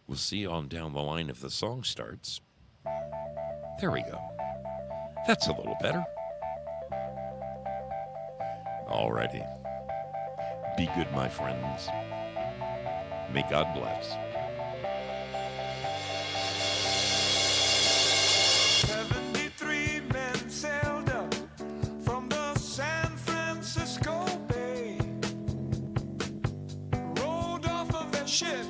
We'll see you on down the line if the song starts. There we go. That's a little better. Alrighty. Be good, my friends. May God bless. 73 men sailed up from the San Francisco Bay, rode off of their ship